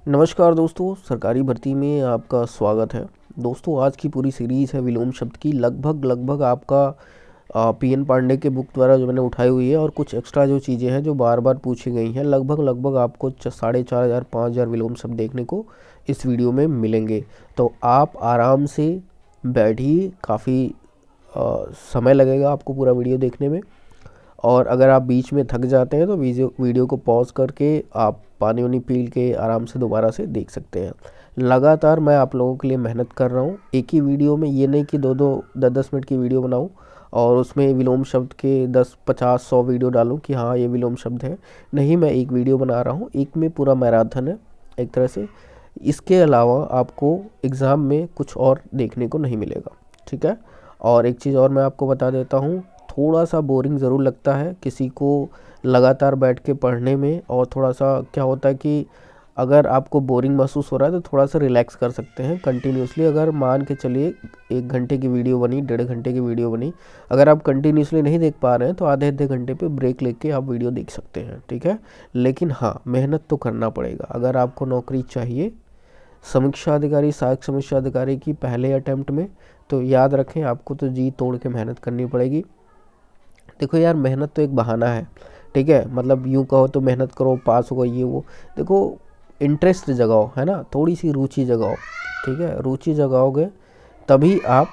नमस्कार दोस्तों, सरकारी भर्ती में आपका स्वागत है। दोस्तों, आज की पूरी सीरीज़ है विलोम शब्द की। लगभग आपका पीएन पांडे के बुक द्वारा जो मैंने उठाई हुई है और कुछ एक्स्ट्रा जो चीज़ें हैं जो बार बार पूछी गई हैं, लगभग आपको 4,500 5,000 विलोम शब्द देखने को इस वीडियो में मिलेंगे। तो आप आराम से बैठिए, काफ़ी समय लगेगा आपको पूरा वीडियो देखने में। और अगर आप बीच में थक जाते हैं तो वीडियो को पॉज करके आप पानी वानी पी के आराम से दोबारा से देख सकते हैं। लगातार मैं आप लोगों के लिए मेहनत कर रहा हूँ। एक ही वीडियो में ये नहीं कि 10 मिनट की वीडियो बनाऊँ और उसमें विलोम शब्द के 10 50 100 वीडियो डालूँ कि हाँ ये विलोम शब्द है। नहीं, मैं एक वीडियो बना रहा हूँ, एक में पूरा मैराथन है एक तरह से। इसके अलावा आपको एग्ज़ाम में कुछ और देखने को नहीं मिलेगा, ठीक है। और एक चीज़ और मैं आपको बता देता हूँ, थोड़ा सा बोरिंग ज़रूर लगता है किसी को लगातार बैठ के पढ़ने में। और थोड़ा सा क्या होता है कि अगर आपको बोरिंग महसूस हो रहा है तो थोड़ा सा रिलैक्स कर सकते हैं कंटिन्यूसली। अगर मान के चलिए 1 घंटे की वीडियो बनी, 1.5 घंटे की वीडियो बनी, अगर आप कंटिन्यूसली नहीं देख पा रहे हैं तो आधे घंटे पे ब्रेक लेके आप वीडियो देख सकते हैं, ठीक है। लेकिन हाँ, मेहनत तो करना पड़ेगा अगर आपको नौकरी चाहिए समीक्षा अधिकारी, सहायक समीक्षा अधिकारी की पहले अटेम्प्ट में। तो याद रखें, आपको तो जी तोड़ के मेहनत करनी पड़ेगी। देखो यार, मेहनत तो एक बहाना है, ठीक है। मतलब यूँ कहो तो मेहनत करो पास होगा ये वो। देखो, इंटरेस्ट जगाओ, है ना, थोड़ी सी रुचि जगाओ, ठीक है। रुचि जगाओगे तभी आप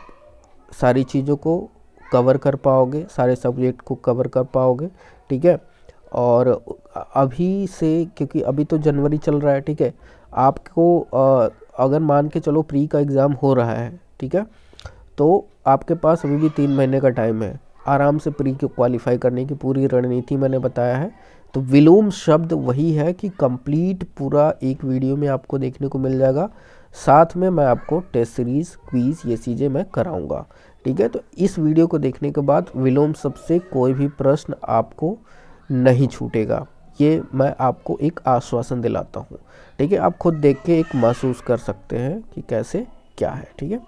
सारी चीज़ों को कवर कर पाओगे, सारे सब्जेक्ट को कवर कर पाओगे, ठीक है। और अभी से, क्योंकि अभी तो जनवरी चल रहा है, ठीक है। आपको अगर मान के चलो प्री का एग्ज़ाम हो रहा है, ठीक है, तो आपके पास अभी भी 3 महीने का टाइम है आराम से प्री को क्वालिफाई करने की। पूरी रणनीति मैंने बताया है। तो विलोम शब्द वही है कि कंप्लीट पूरा एक वीडियो में आपको देखने को मिल जाएगा। साथ में मैं आपको टेस्ट सीरीज़, क्विज़, ये चीज़ें मैं कराऊंगा, ठीक है। तो इस वीडियो को देखने के बाद विलोम शब्द से कोई भी प्रश्न आपको नहीं छूटेगा, ये मैं आपको एक आश्वासन दिलाता हूँ, ठीक है। आप खुद देख के एक महसूस कर सकते हैं कि कैसे क्या है, ठीक है।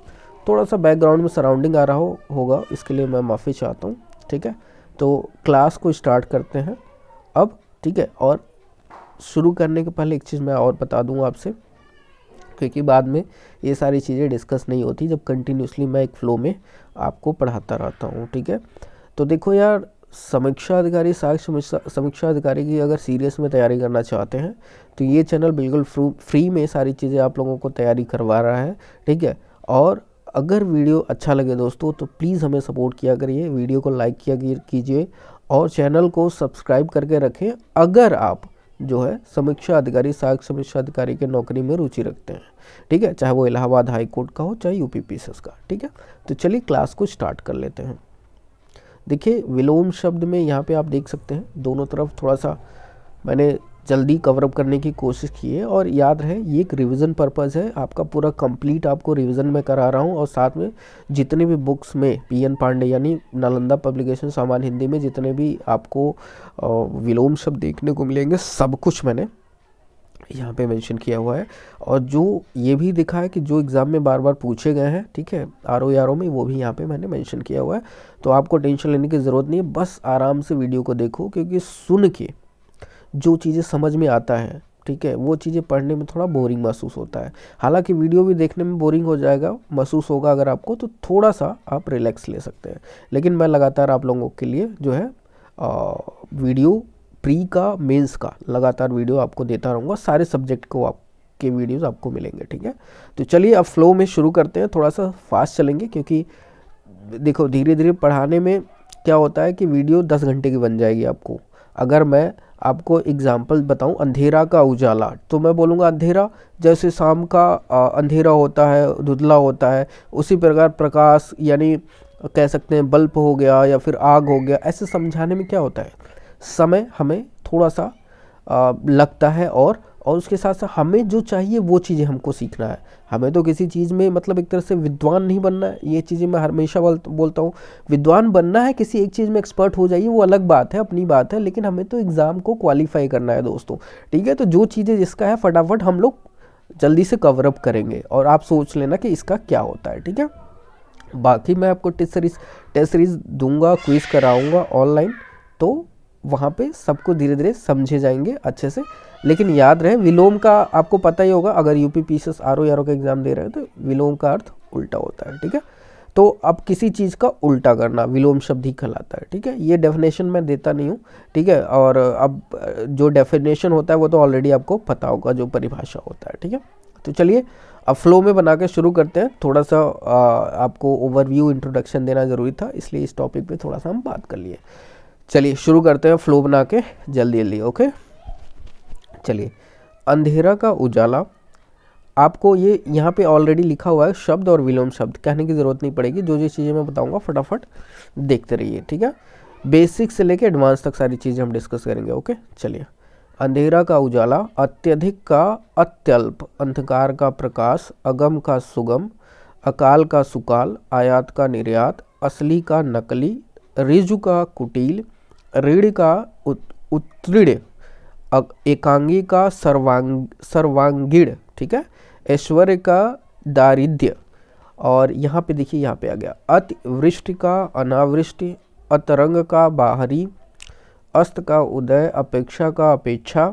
थोड़ा सा बैकग्राउंड में सराउंडिंग आ रहा होगा, इसके लिए मैं माफ़ी चाहता हूँ, ठीक है। तो क्लास को स्टार्ट करते हैं अब, ठीक है। और शुरू करने के पहले एक चीज़ मैं और बता दूँ आपसे, क्योंकि बाद में ये सारी चीज़ें डिस्कस नहीं होती जब कंटिन्यूसली मैं एक फ़्लो में आपको पढ़ाता रहता हूँ, ठीक है। तो देखो यार, समीक्षा अधिकारी, सहायक समीक्षा अधिकारी की अगर सीरियस में तैयारी करना चाहते हैं तो ये चैनल बिल्कुल फ्री में सारी चीज़ें आप लोगों को तैयारी करवा रहा है, ठीक है। और अगर वीडियो अच्छा लगे दोस्तों तो प्लीज़ हमें सपोर्ट किया करिए, वीडियो को लाइक किया कीजिए और चैनल को सब्सक्राइब करके रखें अगर आप जो है समीक्षा अधिकारी, सहायक समीक्षा अधिकारी के नौकरी में रुचि रखते हैं, ठीक है। चाहे वो इलाहाबाद हाई कोर्ट का हो, चाहे यूपीपीएससी का, ठीक है। तो चलिए क्लास को स्टार्ट कर लेते हैं। देखिए, विलोम शब्द में यहाँ पे आप देख सकते हैं दोनों तरफ थोड़ा सा मैंने जल्दी कवर अप करने की कोशिश की है। और याद रहे, ये एक रिवीजन पर्पज़ है, आपका पूरा कंप्लीट आपको रिवीजन में करा रहा हूँ। और साथ में जितने भी बुक्स में पीएन पांडे यानी नालंदा पब्लिकेशन सामान्य हिंदी में जितने भी आपको विलोम शब्द देखने को मिलेंगे, सब कुछ मैंने यहाँ पे मेंशन किया हुआ है। और जो ये भी दिखा है कि जो एग्ज़ाम में बार बार पूछे गए हैं, ठीक है, आरओ में, वो भी यहाँ पे मैंने मेंशन किया हुआ है। तो आपको टेंशन लेने की ज़रूरत नहीं है, बस आराम से वीडियो को देखो, क्योंकि सुन के जो चीज़ें समझ में आता है, ठीक है, वो चीज़ें पढ़ने में थोड़ा बोरिंग महसूस होता है। हालांकि वीडियो भी देखने में बोरिंग हो जाएगा, महसूस होगा अगर आपको, तो थोड़ा सा आप रिलैक्स ले सकते हैं। लेकिन मैं लगातार आप लोगों के लिए जो है वीडियो प्री का, मेंस का लगातार वीडियो आपको देता रहूँगा। सारे सब्जेक्ट को आपके वीडियोस आपको मिलेंगे, ठीक है। तो चलिए अब फ्लो में शुरू करते हैं। थोड़ा सा फास्ट चलेंगे क्योंकि देखो धीरे धीरे पढ़ाने में क्या होता है कि वीडियो 10 घंटे की बन जाएगी आपको। अगर मैं आपको एग्जाम्पल बताऊं, अंधेरा का उजाला, तो मैं बोलूँगा अंधेरा जैसे शाम का अंधेरा होता है, धुंधला होता है, उसी प्रकार प्रकाश यानी कह सकते हैं बल्ब हो गया या फिर आग हो गया। ऐसे समझाने में क्या होता है, समय हमें थोड़ा सा लगता है। और उसके साथ साथ हमें जो चाहिए वो चीज़ें हमको सीखना है। हमें तो किसी चीज़ में मतलब एक तरह से विद्वान नहीं बनना है, ये चीज़ें मैं हमेशा बोलता हूँ। विद्वान बनना है, किसी एक चीज़ में एक्सपर्ट हो जाइए, वो अलग बात है, अपनी बात है, लेकिन हमें तो एग्ज़ाम को क्वालिफाई करना है दोस्तों, ठीक है। तो जो चीज़ें जिसका है फटाफट हम लोग जल्दी से कवर अप करेंगे और आप सोच लेना कि इसका क्या होता है, ठीक है। बाकी मैं आपको टेस्ट सीरीज़ दूंगा, क्विज़ कराऊंगा ऑनलाइन, तो वहाँ पे सबको धीरे धीरे समझे जाएंगे अच्छे से। लेकिन याद रहे विलोम का आपको पता ही होगा, अगर यूपी पीसीएस आरओ का एग्जाम दे रहे हैं तो विलोम का अर्थ उल्टा होता है, ठीक है। तो अब किसी चीज़ का उल्टा करना विलोम शब्द ही कहलाता है, ठीक है। ये डेफिनेशन मैं देता नहीं हूँ, ठीक है। और अब जो डेफिनेशन होता है वो तो ऑलरेडी आपको पता होगा, जो परिभाषा होता है, ठीक है। तो चलिए अब फ्लो में बना के शुरू करते हैं। थोड़ा सा आपको ओवरव्यू इंट्रोडक्शन देना ज़रूरी था, इसलिए इस टॉपिक पे थोड़ा सा हम बात कर लिए। चलिए शुरू करते हैं फ्लो बना के जल्दी जल्दी, ओके। चलिए, अंधेरा का उजाला, आपको ये यहाँ पे ऑलरेडी लिखा हुआ है शब्द और विलोम शब्द, कहने की ज़रूरत नहीं पड़ेगी। जो जो चीज़ें मैं बताऊँगा फटाफट देखते रहिए, ठीक है। बेसिक से लेके एडवांस तक सारी चीज़ें हम डिस्कस करेंगे, ओके। चलिए, अंधेरा का उजाला, अत्यधिक का अत्यल्प, अंधकार का प्रकाश, अगम का सुगम, अकाल का सुकाल, आयात का निर्यात, असली का नकली, ऋजु का कुटिल, ऋण का उत्तीर्ण, एकांगी का सर्वांगीण, ठीक है, ऐश्वर्य का दारिद्र्य। और यहाँ पे देखिए, यहाँ पे आ गया अतिवृष्टि का अनावृष्टि, अतरंग का बाहरी, अस्त का उदय, अपेक्षा का अपेक्षा,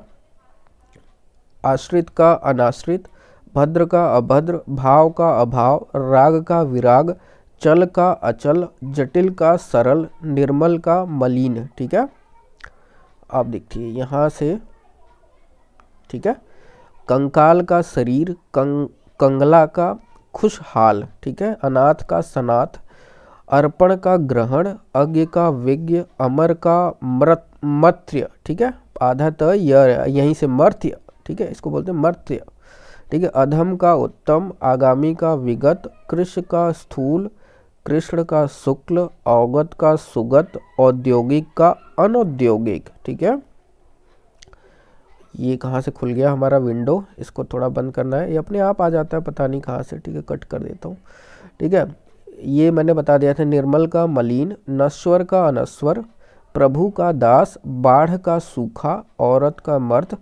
आश्रित का अनाश्रित, भद्र का अभद्र, भाव का अभाव, राग का विराग, चल का अचल, जटिल का सरल, निर्मल का मलिन, ठीक है। आप देखिए यहाँ से, ठीक है, कंकाल का शरीर, कंगला का खुशहाल, ठीक है, अनाथ का सनाथ, अर्पण का ग्रहण, अज्ञ का विज्ञ, अमर का मर्त्य, ठीक है, आधा तो यहीं से मर्त्य, ठीक है, इसको बोलते हैं मर्त्य, ठीक है, अधम का उत्तम, आगामी का विगत, कृष्ण का स्थूल, कृष्ण का शुक्ल, अवगत का सुगत, औद्योगिक का अनौद्योगिक, ठीक है। ये कहाँ से खुल गया हमारा विंडो, इसको थोड़ा बंद करना है, ये अपने आप आ जाता है पता नहीं कहाँ से, ठीक है, कट कर देता हूँ, ठीक है। ये मैंने बता दिया था, निर्मल का मलिन, नश्वर का अनश्वर, प्रभु का दास, बाढ़ का सूखा, औरत का मर्द,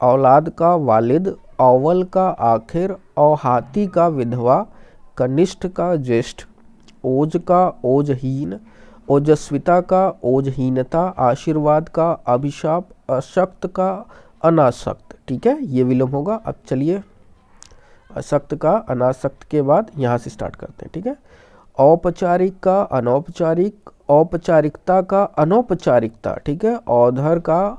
औलाद का वालिद, अव्वल का आखिर, औहाती का विधवा, कनिष्ठ का ज्येष्ठ, ओज का ओजहीन, ओजस्विता का ओजहीनता, आशीर्वाद का अभिशाप, अशक्त का अनासक्त, ठीक है, ये विलोम होगा। अब चलिए, अशक्त का अनासक्त के बाद यहाँ से स्टार्ट करते हैं, ठीक है। औपचारिक का अनौपचारिक, औपचारिकता का अनौपचारिकता, ठीक है, औधर का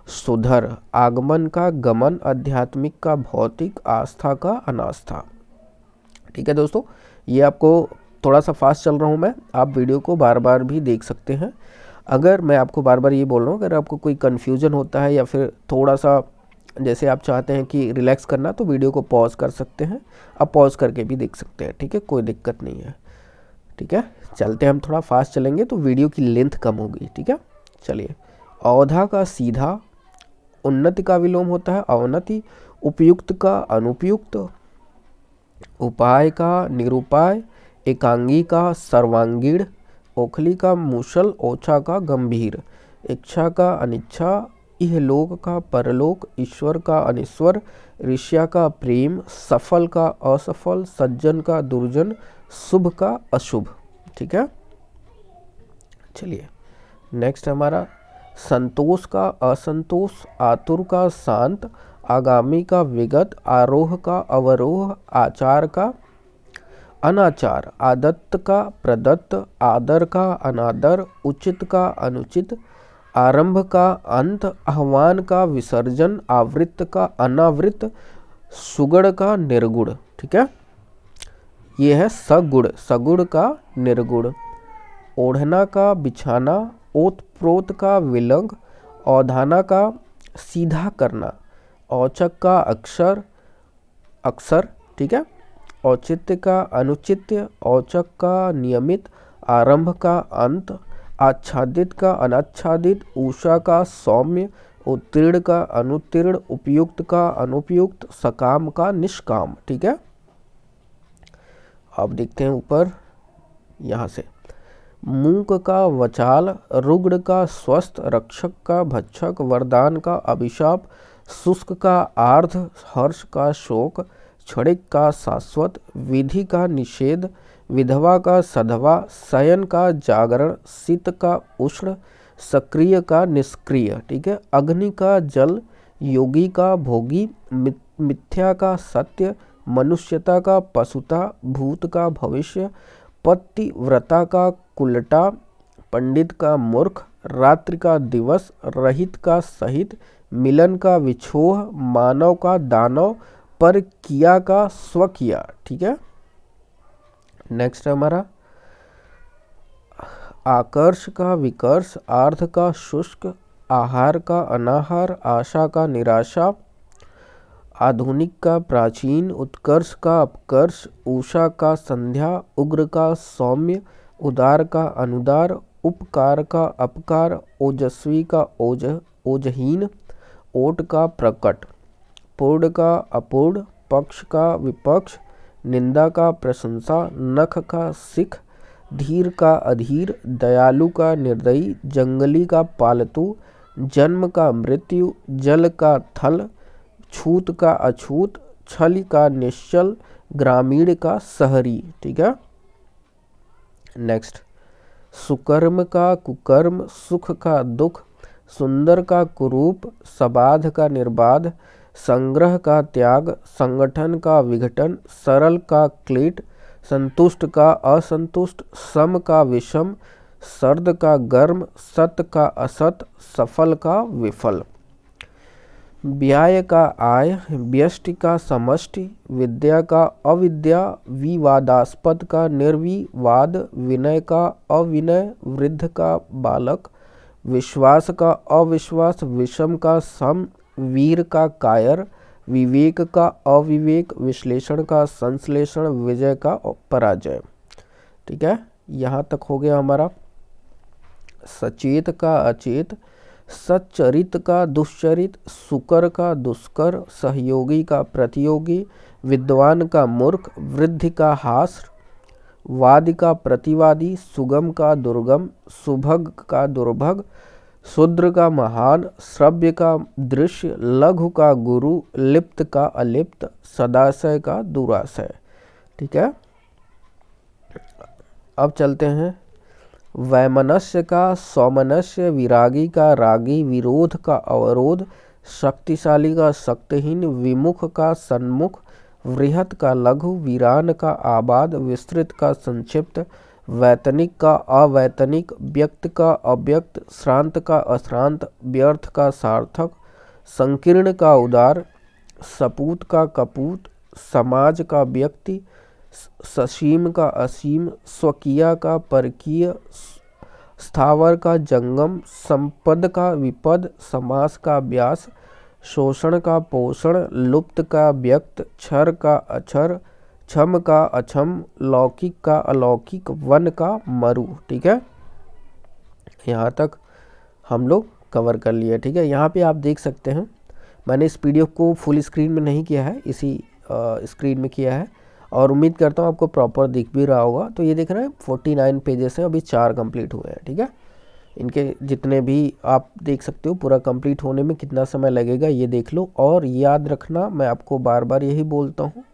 सुधर, आगमन का गमन, आध्यात्मिक का भौतिक, आस्था का अनास्था, ठीक है दोस्तों। ये आपको थोड़ा सा फास्ट चल रहा हूँ मैं, आप वीडियो को बार बार भी देख सकते हैं। अगर मैं आपको बार बार ये बोल रहा हूँ, अगर आपको कोई कन्फ्यूजन होता है या फिर थोड़ा सा जैसे आप चाहते हैं कि रिलैक्स करना, तो वीडियो को पॉज कर सकते हैं, आप पॉज करके भी देख सकते हैं, ठीक है, कोई दिक्कत नहीं है, ठीक है। चलते हैं, हम थोड़ा फास्ट चलेंगे तो वीडियो की लेंथ कम होगी, ठीक है। चलिए, औधा का सीधा, उन्नति का विलोम होता है अवनति, उपयुक्त का अनुपयुक्त, उपाय का निरुपाय, एकांगी का सर्वांगीण, ओखली का मूसल, ओछा का गंभीर, इच्छा का अनिच्छा, इहलोक का परलोक, ईश्वर का अनिश्वर, ऋष्या का प्रेम, सफल का असफल, सज्जन का दुर्जन, शुभ का अशुभ, ठीक है। चलिए, नेक्स्ट हमारा संतोष का असंतोष, आतुर का शांत, आगामी का विगत, आरोह का अवरोह, आचार का अनाचार, आदत्त का प्रदत्त, आदर का अनादर, उचित का अनुचित, आरंभ का अंत, आह्वान का विसर्जन, आवृत्त का अनावृत, सुगुण का निर्गुण, ठीक है। ये है सगुण, सगुण का निर्गुण, ओढ़ना का बिछाना, ओतप्रोत का विलंग, औधाना का सीधा करना, औचक का अक्षर अक्सर, ठीक है, औचित्य का अनुचित्य, औचक का नियमित, आरंभ का अंत, आच्छादित का अनाच्छादित, ऊषा का सौम्य, उत्तीर्ण का अनुत्तीर्ण, उपयुक्त का अनुपयुक्त, सकाम का निष्काम, ठीक है। अब देखते हैं ऊपर यहाँ से, मूक का वचाल, रुग्ण का स्वस्थ, रक्षक का भक्षक, वरदान का अभिशाप, शुष्क का आर्ध, हर्ष का शोक, क्षणिक का शाश्वत, विधि का निषेध, विधवा का सधवा, शयन का जागरण, शीत का उष्ण, सक्रिय का निष्क्रिय, ठीक है, अग्नि का जल, योगी का भोगी, मिथ्या का सत्य, मनुष्यता का पशुता, भूत का भविष्य, पतिव्रता का कुलटा, पंडित का मूर्ख, रात्रि का दिवस, रहित का सहित, मिलन का विछोह, मानव का दानव, पर किया का स्वकिया। ठीक है। नेक्स्ट है हमारा आकर्ष का विकर्ष, आर्ध का शुष्क, आहार का अनाहार, आशा का निराशा, आधुनिक का प्राचीन, उत्कर्ष का अपकर्ष, उषा का संध्या, उग्र का सौम्य, उदार का अनुदार, उपकार का अपकार, ओजस्वी का ओजहीन, ओट का प्रकट, पूर्ण का अपूर्ण, पक्ष का विपक्ष, निंदा का प्रशंसा, नख का सिख, धीर का अधीर, दयालु का निर्दयी, जंगली का पालतू, जन्म का मृत्यु, जल का थल, छूत का अछूत, छल का निश्चल, ग्रामीण का शहरी। ठीक है। नेक्स्ट सुकर्म का कुकर्म, सुख का दुख, सुंदर का कुरूप, सबाध का निर्बाध, संग्रह का त्याग, संगठन का विघटन, सरल का क्लेट, संतुष्ट का असंतुष्ट, सम का विषम, सर्द का गर्म, सत का असत, सफल का विफल, व्याय का आय, व्यष्टि का समष्टि, विद्या का अविद्या, विवादास्पद का निर्विवाद, विनय का अविनय, वृद्ध का बालक, विश्वास का अविश्वास, विषम का सम, वीर का कायर, विवेक का अविवेक, विश्लेषण का संश्लेषण, विजय का पराजय। ठीक है। यहाँ तक हो गया हमारा सचेत का अचेत, सच्चरित का दुश्चरित, सुकर का दुष्कर, सहयोगी का प्रतियोगी, विद्वान का मूर्ख, वृद्धि का हास, वादी का प्रतिवादी, सुगम का दुर्गम, सुभग का दुर्भग, शूद्र का महान, श्रव्य का दृश्य, लघु का गुरु, लिप्त का अलिप्त, सदाशय का दुराशय। ठीक है। अब चलते हैं वैमनस्य का सौमनस्य, विरागी का रागी, विरोध का अवरोध, शक्तिशाली का शक्तिहीन, विमुख का सन्मुख, वृहत का लघु, वीरान का आबाद, विस्तृत का संक्षिप्त, वैतनिक का अवैतनिक, व्यक्त का अव्यक्त, श्रांत का अश्रांत, व्यर्थ का सार्थक, संकीर्ण का उदार, सपूत का कपूत, समाज का व्यक्ति, ससीम का असीम, स्वकीय का परकीय, स्थावर का जंगम, संपद का विपद, समास का व्यास, शोषण का पोषण, लुप्त का व्यक्त, क्षर का अक्षर, छम का अछम, लौकिक का अलौकिक, वन का मरु। ठीक है। यहाँ तक हम लोग कवर कर लिए। ठीक है। यहाँ पे आप देख सकते हैं मैंने इस पीडीएफ को फुल स्क्रीन में नहीं किया है, इसी स्क्रीन में किया है और उम्मीद करता हूँ आपको प्रॉपर दिख भी रहा होगा। तो ये देख रहे हैं 49 पेजेस हैं, अभी 4 कंप्लीट हुए हैं। ठीक है। इनके जितने भी आप देख सकते हो पूरा कंप्लीट होने में कितना समय लगेगा ये देख लो। और याद रखना, मैं आपको बार बार यही बोलता हूँ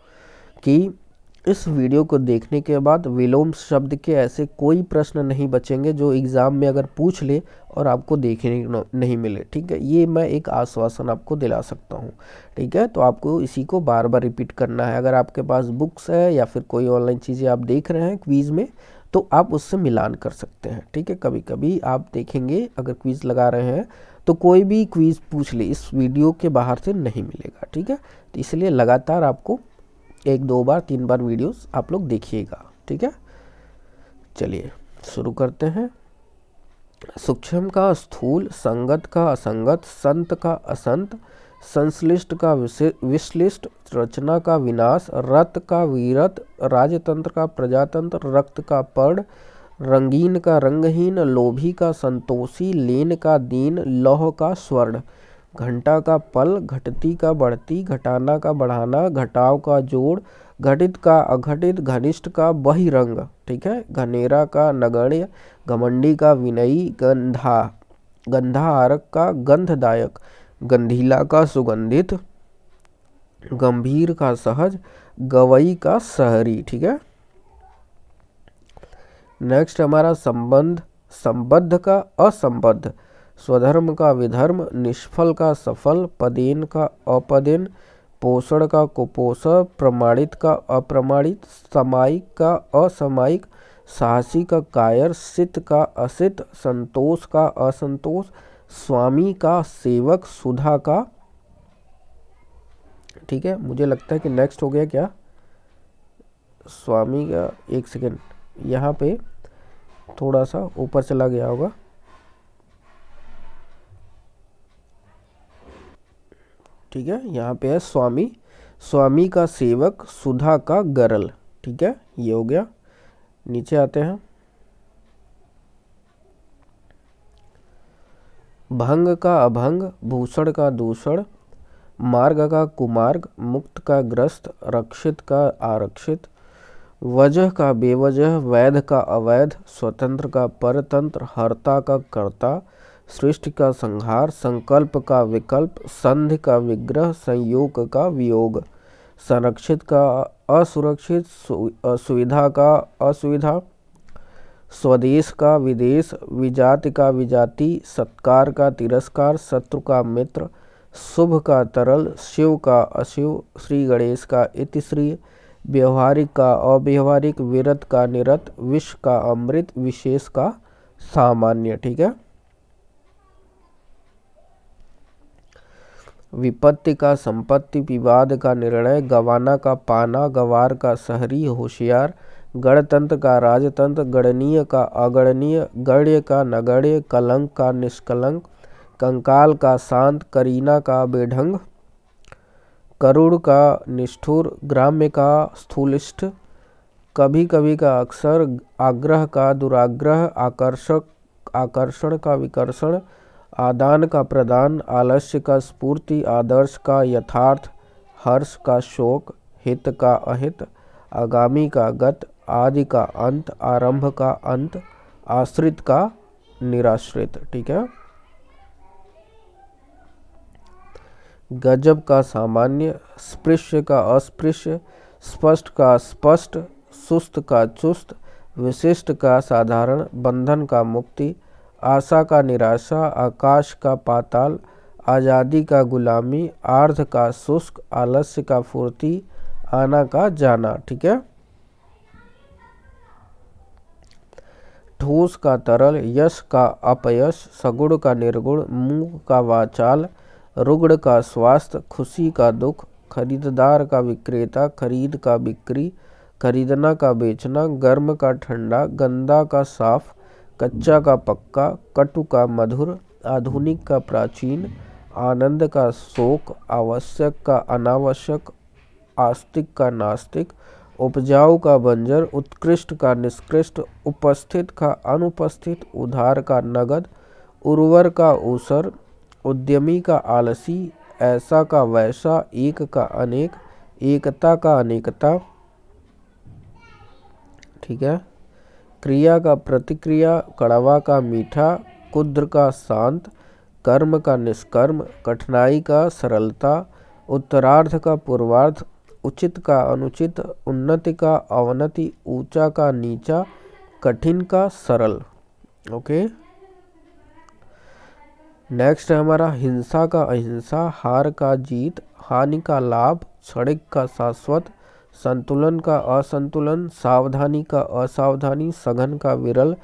कि इस वीडियो को देखने के बाद विलोम शब्द के ऐसे कोई प्रश्न नहीं बचेंगे जो एग्ज़ाम में अगर पूछ ले और आपको देखने नहीं मिले। ठीक है। ये मैं एक आश्वासन आपको दिला सकता हूँ। ठीक है। तो आपको इसी को बार बार रिपीट करना है। अगर आपके पास बुक्स है या फिर कोई ऑनलाइन चीज़ें आप देख रहे हैं क्विज़ में तो आप उससे मिलान कर सकते हैं। ठीक है। कभी कभी आप देखेंगे अगर क्विज़ लगा रहे हैं तो कोई भी क्विज़ पूछ ले, इस वीडियो के बाहर से नहीं मिलेगा। ठीक है। तो इसलिए लगातार आपको 1, 2 बार 3 बार वीडियोस आप लोग देखिएगा। ठीक है। चलिए शुरू करते हैं। सूक्ष्म का स्थूल, संगत का असंगत, संत का असंत, संश्लिष्ट का विश्लिष्ट, रचना का विनाश, रत का वीरत, राजतंत्र का प्रजातंत्र, रक्त का पर्ण, रंगीन का रंगहीन, लोभी का संतोषी, लीन का दीन, लौह का स्वर्ण, घंटा का पल, घटती का बढ़ती, घटाना का बढ़ाना, घटाव का जोड़, घटित का अघटित, घनिष्ठ का बहिरंग। ठीक है। घनेरा का नगण्य, घमंडी का विनयी, गंधारक का गंधदायक, गंधीला का सुगंधित, गंभीर का सहज, गवई का शहरी। ठीक है। नेक्स्ट हमारा संबंध, संबद्ध का असंबद्ध, स्वधर्म का विधर्म, निष्फल का सफल, पदेन का अपदेन, पोषण का कुपोषण, प्रमाणित का अप्रमाणित, सामायिक का असामायिक, साहसी का कायर, सित का असित, संतोष का असंतोष, स्वामी का सेवक, सुधा का, ठीक है। मुझे लगता है कि नेक्स्ट हो गया क्या, स्वामी का, एक सेकेंड, यहाँ पे थोड़ा सा ऊपर चला गया होगा, ठीक है। यहाँ पे है स्वामी, स्वामी का सेवक, सुधा का गरल, ठीक है, ये हो गया। नीचे आते हैं, भंग का अभंग, भूषण का दूषण, मार्ग का कुमार्ग, मुक्त का ग्रस्त, रक्षित का आरक्षित, वजह का बेवजह, वैध का अवैध, स्वतंत्र का परतंत्र, हर्ता का कर्ता, सृष्टि का संहार, संकल्प का विकल्प, संधि का विग्रह, संयोग का वियोग, संरक्षित का असुरक्षित, सुविधा का असुविधा, स्वदेश का विदेश, विजाति का विजाति, सत्कार का तिरस्कार, शत्रु का मित्र, शुभ का तरल, शिव का अशिव, श्री गणेश का इतिश्री, व्यवहारिक का अव्यवहारिक, विरत का निरत, विष का अमृत, विशेष का सामान्य, ठीक है। विपत्ति का संपत्ति, विवाद का निर्णय, गवाना का पाना, गवार का शहरी होशियार, गणतंत्र का राजतंत्र, गणनीय का अगणनीय, गण्य का नगण्य, कलंक का निष्कलंक, कंकाल का शांत, करीना का बेढंग, करुण का निष्ठुर, ग्राम्य का स्थूलिष्ठ, कभी कभी का अक्सर, आग्रह का दुराग्रह, आकर्षण का विकर्षण, आदान का प्रदान, आलस्य का स्फूर्ति, आदर्श का यथार्थ, हर्ष का शोक, हित का अहित, आगामी का गत, आदि का अंत, आरंभ का अंत, आश्रित का निराश्रित, ठीक है। गजब का सामान्य, स्पृश्य का अस्पृश्य, स्पष्ट का स्पष्ट, सुस्त का चुस्त, विशिष्ट का साधारण, बंधन का मुक्ति, आशा का निराशा, आकाश का पाताल, आज़ादी का गुलामी, आर्ध का शुष्क, आलस्य का फुर्ती, आना का जाना, ठीक है। ठोस का तरल, यश का अपयश, सगुण का निर्गुण, मूक का वाचाल, रुग्ण का स्वास्थ्य, खुशी का दुख, खरीददार का विक्रेता, खरीद का बिक्री, खरीदना का बेचना, गर्म का ठंडा, गंदा का साफ, कच्चा का पक्का, कटु का मधुर, आधुनिक का प्राचीन, आनंद का शोक, आवश्यक का अनावश्यक, आस्तिक का नास्तिक, उपजाऊ का बंजर, उत्कृष्ट का निष्कृष्ट, उपस्थित का अनुपस्थित, उधार का नगद, उर्वर का ऊसर, उद्यमी का आलसी, ऐसा का वैसा, एक का अनेक, एकता का अनेकता, ठीक है। क्रिया का प्रतिक्रिया, कड़वा का मीठा, कुद्र का शांत, कर्म का निष्कर्म, कठिनाई का सरलता, उत्तरार्ध का पूर्वार्ध, उचित का अनुचित, उन्नति का अवनति, ऊंचा का नीचा, कठिन का सरल, ओके। नेक्स्ट है हमारा हिंसा का अहिंसा, हार का जीत, हानि का लाभ, क्षणिक का शाश्वत, संतुलन का असंतुलन, सावधानी का असावधानी, सघन का विरल,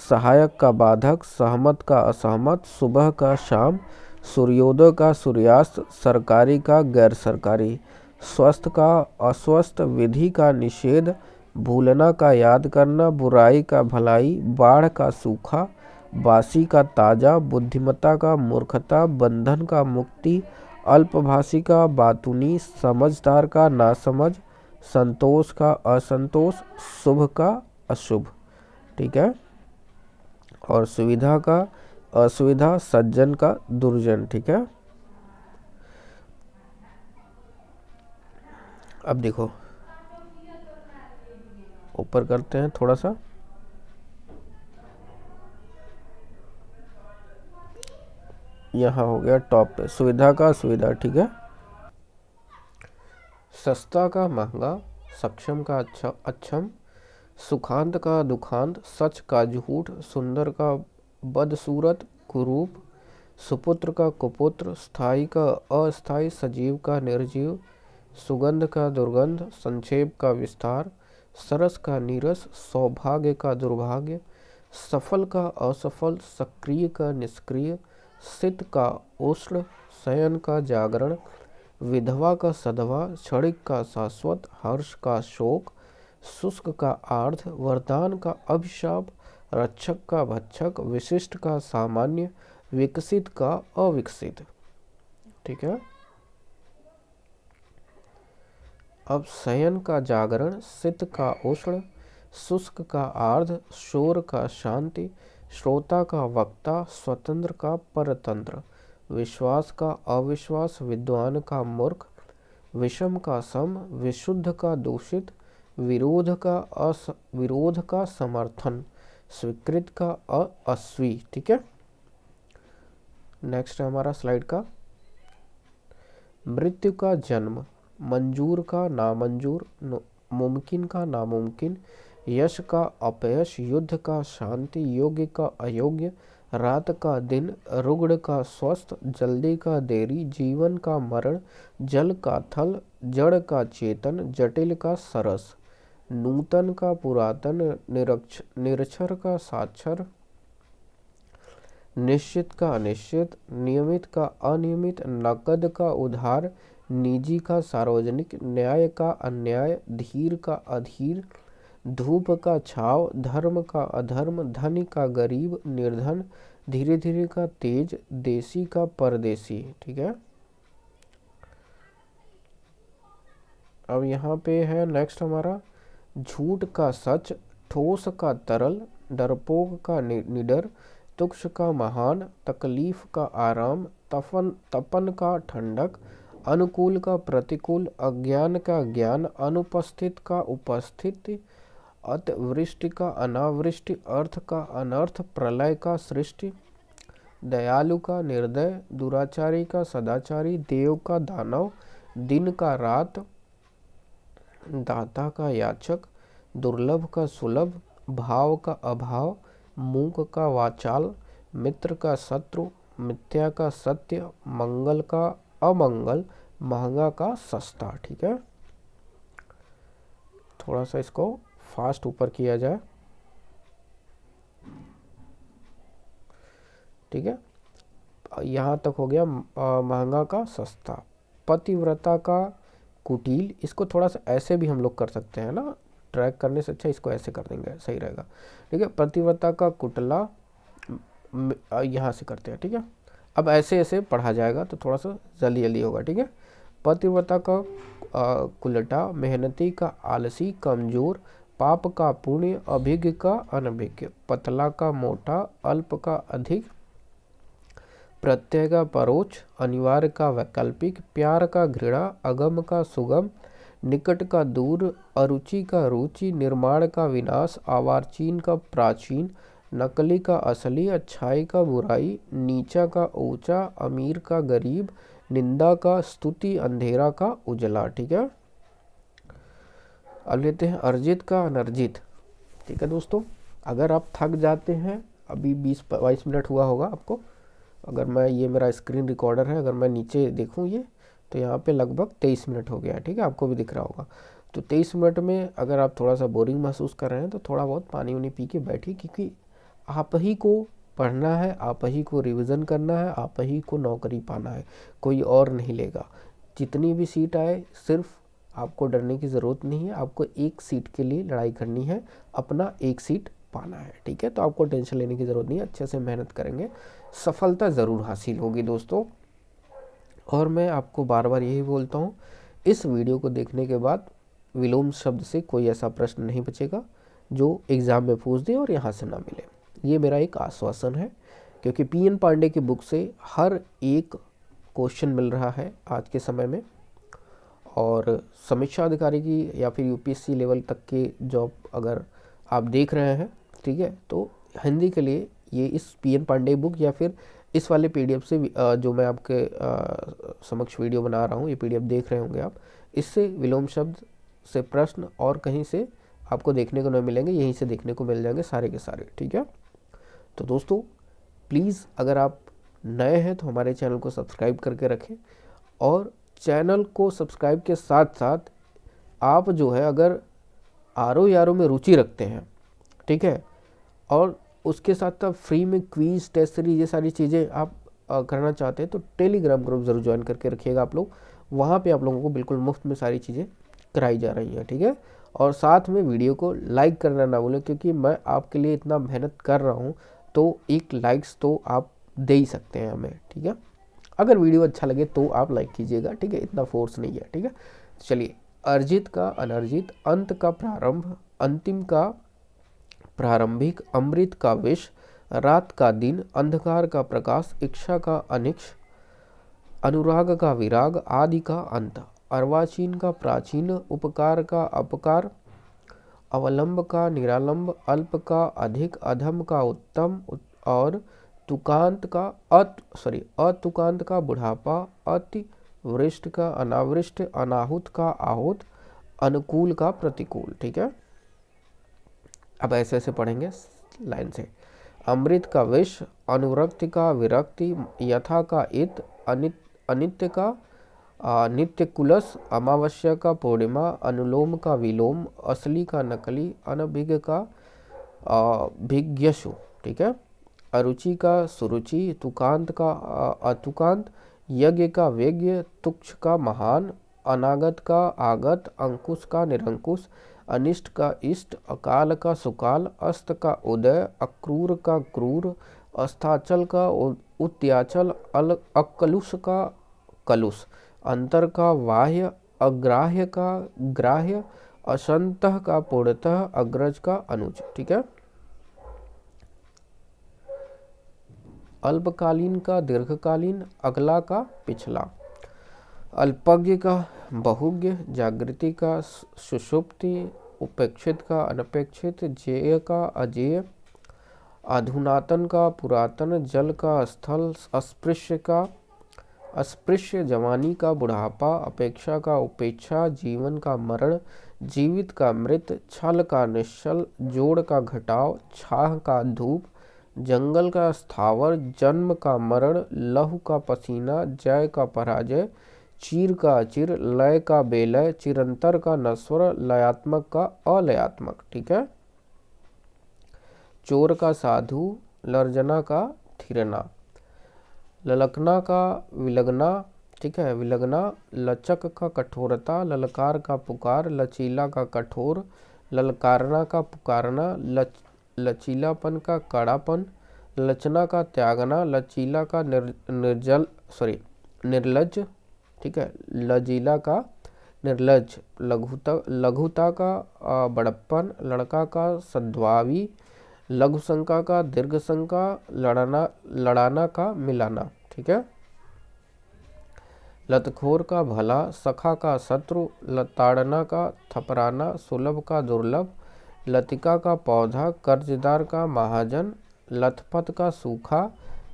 सहायक का बाधक, सहमत का असहमत, सुबह का शाम, सूर्योदय का सूर्यास्त, सरकारी का गैर सरकारी, स्वस्थ का अस्वस्थ, विधि का निषेध, भूलना का याद करना, बुराई का भलाई, बाढ़ का सूखा, बासी का ताजा, बुद्धिमत्ता का मूर्खता, बंधन का मुक्ति, अल्पभाषी का बातूनी, समझदार का नासमझ, संतोष का असंतोष, शुभ का अशुभ, ठीक है। और सुविधा का असुविधा, सज्जन का दुर्जन, ठीक है। अब देखो ऊपर करते हैं थोड़ा सा, यहाँ हो गया टॉप पे सुविधा का असुविधा, ठीक है। सस्ता का महंगा, सक्षम का अक्षम, सुखांत का दुखांत, सच का झूठ, सुंदर का बदसूरत, कुरूप, सुपुत्र का कुपुत्र, स्थायी का अस्थायी, सजीव का निर्जीव, सुगंध का दुर्गंध, संक्षेप का विस्तार, सरस का नीरस, सौभाग्य का दुर्भाग्य, सफल का असफल, सक्रिय का निष्क्रिय, सित का उष्ण, शयन का जागरण, विधवा का सधवा, क्षणिक का शाश्वत, हर्ष का शोक, शुष्क का आर्ध, वरदान का अभिशाप, रक्षक का भक्षक, विशिष्ट का सामान्य, विकसित का अविकसित। ठीक है। अब शयन का जागरण, सित का उष्ण, शुष्क का आर्ध, शोर का शांति, श्रोता का वक्ता, स्वतंत्र का परतंत्र, विश्वास का अविश्वास, विद्वान का मूर्ख, विषम का सम, विशुद्ध का दूषित, विरोध का समर्थन, स्वीकृत का अस्वी। ठीक है। नेक्स्ट है हमारा स्लाइड का, मृत्यु का जन्म, मंजूर का नामंजूर, मुमकिन का नामुमकिन, यश का अपयश, युद्ध का शांति, योग्य का अयोग्य, रात का दिन, रुग्ण का स्वस्थ, जल्दी का देरी, जीवन का मरण, जल का थल, जड़ का चेतन, जटिल का सरस, नूतन का पुरातन, निरक्षर का साक्षर, निश्चित का अनिश्चित, नियमित का अनियमित, नकद का उधार, निजी का सार्वजनिक, न्याय का अन्याय, धीर का अधीर, धूप का छाव, धर्म का अधर्म, धनी का गरीब, निर्धन, धीरे धीरे का तेज, देसी का परदेसी। ठीक है। अब यहाँ पे है नेक्स्ट हमारा, झूठ का सच, ठोस का तरल, डरपोक का निडर, तुक्ष का महान, तकलीफ का आराम, तपन का ठंडक, अनुकूल का प्रतिकूल, अज्ञान का ज्ञान, अनुपस्थित का उपस्थिति, अतिवृष्टि का अनावृष्टि, अर्थ का अनर्थ, प्रलय का सृष्टि, दयालु का निर्दय, दुराचारी का सदाचारी, देव का दानव, दिन का रात, दाता का याचक, दुर्लभ का सुलभ, भाव का अभाव, मूक का वाचाल, मित्र का शत्रु, मिथ्या का सत्य, मंगल का अमंगल, महंगा का सस्ता। ठीक है। थोड़ा सा इसको फास्ट ऊपर किया जाए। ठीक है। यहाँ तक हो गया महंगा का सस्ता। पतिव्रता का कुटिल, इसको थोड़ा सा ऐसे भी हम लोग कर सकते हैं ना, ट्रैक करने से अच्छा इसको ऐसे कर देंगे, सही रहेगा। ठीक है। पतिव्रता का कुटला, यहाँ से करते हैं। ठीक है। अब ऐसे ऐसे पढ़ा जाएगा तो थोड़ा सा जल्दी जल्दी होगा। ठीक है। पतिव्रता का कुलटा, मेहनती का आलसी, कमजोर, पाप का पुण्य, अभिज्ञ का अनभिज्ञ, पतला का मोटा, अल्प का अधिक, प्रत्यय का परोक्ष, अनिवार्य का वैकल्पिक, प्यार का घृणा, अगम का सुगम, निकट का दूर, अरुचि का रुचि, निर्माण का विनाश, आवारचीन का प्राचीन, नकली का असली, अच्छाई का बुराई, नीचा का ऊंचा, अमीर का गरीब, निंदा का स्तुति, अंधेरा का उजला। ठीक है। अब लेते हैं अर्जित का अनर्जित। ठीक है दोस्तों, अगर आप थक जाते हैं, अभी 20-22 मिनट हुआ होगा आपको, अगर मैं, ये मेरा स्क्रीन रिकॉर्डर है, अगर मैं नीचे देखूं ये, तो यहाँ पे लगभग 23 मिनट हो गया है। ठीक है। आपको भी दिख रहा होगा। तो 23 मिनट में अगर आप थोड़ा सा बोरिंग महसूस कर रहे हैं तो थोड़ा बहुत पानी वानी पी के बैठिए, क्योंकि आप ही को पढ़ना है, आप ही को रिवीजन करना है, आप ही को नौकरी पाना है, कोई और नहीं लेगा। जितनी भी सीट आए, सिर्फ आपको डरने की ज़रूरत नहीं है। आपको एक सीट के लिए लड़ाई करनी है, अपना एक सीट पाना है। ठीक है। तो आपको टेंशन लेने की ज़रूरत नहीं है, अच्छे से मेहनत करेंगे, सफलता ज़रूर हासिल होगी दोस्तों। और मैं आपको बार बार यही बोलता हूँ, इस वीडियो को देखने के बाद विलोम शब्द से कोई ऐसा प्रश्न नहीं बचेगा जो एग्ज़ाम में पूछ दे और यहाँ से ना मिले। ये मेरा एक आश्वासन है, क्योंकि पीएन पांडे की बुक से हर एक क्वेश्चन मिल रहा है आज के समय में। और समीक्षा अधिकारी की या फिर यूपीएससी लेवल तक के जॉब अगर आप देख रहे हैं, ठीक है, तो हिंदी के लिए ये इस पीएन पांडे बुक या फिर इस वाले पीडीएफ से जो मैं आपके समक्ष वीडियो बना रहा हूँ, ये पीडीएफ देख रहे होंगे आप, इससे विलोम शब्द से प्रश्न और कहीं से आपको देखने को नहीं मिलेंगे, यहीं से देखने को मिल जाएंगे सारे के सारे। ठीक है। तो दोस्तों प्लीज़, अगर आप नए हैं तो हमारे चैनल को सब्सक्राइब करके रखें, और चैनल को सब्सक्राइब के साथ साथ आप जो है अगर आर में रुचि रखते हैं, ठीक है, और उसके साथ साथ फ्री में क्विज टेस्ट सीरीज ये सारी चीज़ें आप करना चाहते हैं तो टेलीग्राम ग्रुप ज़रूर ज्वाइन करके रखिएगा आप लोग। वहाँ पे आप लोगों को बिल्कुल मुफ्त में सारी चीज़ें कराई जा रही हैं, ठीक है। और साथ में वीडियो को लाइक करना ना भूलें, क्योंकि मैं आपके लिए इतना मेहनत कर रहा हूँ तो एक लाइक्स तो आप दे ही सकते हैं हमें, ठीक है। अगर वीडियो अच्छा लगे तो आप लाइक कीजिएगा, ठीक है, इतना फोर्स नहीं है, ठीक है। चलिए, अर्जित का अनर्जित, अंत का प्रारंभ, अंतिम का प्रारंभिक, अमृत का विष, रात का दिन, अंधकार का प्रकाश, इच्छा का अनिच्छ, अनुराग का विराग, आदि का अंत, अर्वाचीन का प्राचीन, उपकार का अपकार, अवलंब का निरालंब, अल्प का अधिक, अधम का उत्तम, और तुकांत का अतुकांत का बुढ़ापा, अति वृष्ट का अनावृष्ट, अनाहुत का आहूत, अनुकूल का प्रतिकूल, ठीक है। अब ऐसे ऐसे पढ़ेंगे लाइन से। अमृत का विष, अनुरक्ति का विरक्ति, यथा का इत, अनित्य का नित्य कुलस, अमावस्या का पूर्णिमा, अनुलोम का विलोम, असली का नकली, अनभिज्ञ का भिज्ञशु, ठीक है। अरुचि का सुरुचि, तुकांत का अतुकांत, यज्ञ का वेज्ञ, तुक्ष का महान, अनागत का आगत, अंकुश का निरंकुश, अनिष्ट का इष्ट, अकाल का सुकाल, अस्त का उदय, अक्रूर का क्रूर, अस्ताचल का उत्याचल, अकलुष का कलुष, अंतर का बाह्य, अग्राह्य का ग्राह्य, असंतः का पूर्णतः, अग्रज का अनुज, ठीक है। अल्पकालीन का दीर्घकालीन, अगला का पिछला, अल्पज्ञ का बहुज्ञ, जागृति का सुषुप्ति, उपेक्षित का अनपेक्षित, जेय का अजेय, अधुनातन का पुरातन, जल का स्थल, अस्पृश्य का अस्पृश्य, जवानी का बुढ़ापा, अपेक्षा का उपेक्षा, जीवन का मरण, जीवित का मृत, छल का निश्चल, जोड़ का घटाव, छाह का धूप, जंगल का स्थावर, जन्म का मरण, लहु का पसीना, जय का पराजय, चीर का अचिर, लय का बेलय, चिरंतर का नस्वर, लयात्मक का अलयात्मक, ठीक है। चोर का साधु, लर्जना का थिरना, ललकना का विलगना, ठीक है, विलगना, लचक का कठोरता, ललकार का पुकार, लचीला का कठोर, ललकारना का पुकारना, लचीलापन का कड़ापन, लचना का त्यागना, लचीला का निर्लज, ठीक है, लजीला का निर्लज, लघुता का बड़प्पन, लड़का का सद्भावी, लघु शंका का दीर्घ शंका, लड़ाना का मिलाना, ठीक है। लतखोर का भला, सखा का शत्रु, लताड़ना का थपराना, सुलभ का दुर्लभ, लतिका का पौधा, कर्जदार का महाजन, लथपथ का सूखा,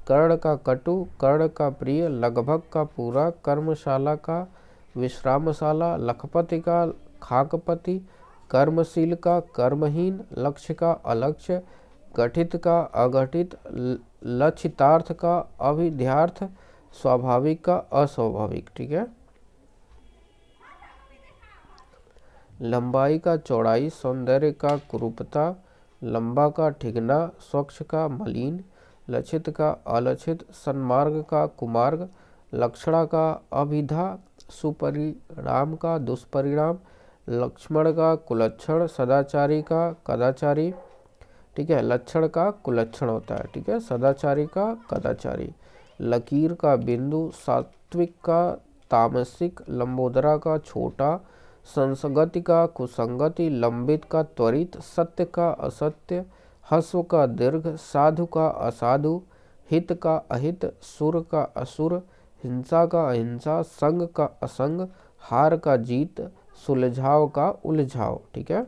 कर्ण का कटु, कर्ण का प्रिय, लगभग का पूरा, कर्मशाला का विश्रामशाला, लखपति का खाकपति, कर्मशील का कर्महीन, लक्ष्य का अलक्ष्य, गठित का अगठित, लक्षितार्थ का अभिध्यार्थ, स्वाभाविक का अस्वाभाविक, ठीक है। लंबाई का चौड़ाई, सौंदर्य का कुरूपता, लंबा का ठिगना, स्वच्छ का मलिन, लक्षित का अलक्षित, सन्मार्ग का कुमार्ग, लक्षणा का अभिधा, सुपरिणाम का दुष्परिणाम, लक्ष्मण का कुलक्षण, सदाचारी का कदाचारी, ठीक है, लक्षण का कुलक्षण होता है, ठीक है, सदाचारी का कदाचारी, लकीर का बिंदु, सात्विक का तामसिक, लंबोदरा का छोटा, संसगति का कुसंगति, लंबित का त्वरित, सत्य का असत्य, हस्व का दीर्घ, साधु का असाधु, हित का अहित, सुर का असुर, हिंसा का अहिंसा, संग का असंग, हार का जीत, सुलझाव का उलझाव, ठीक है।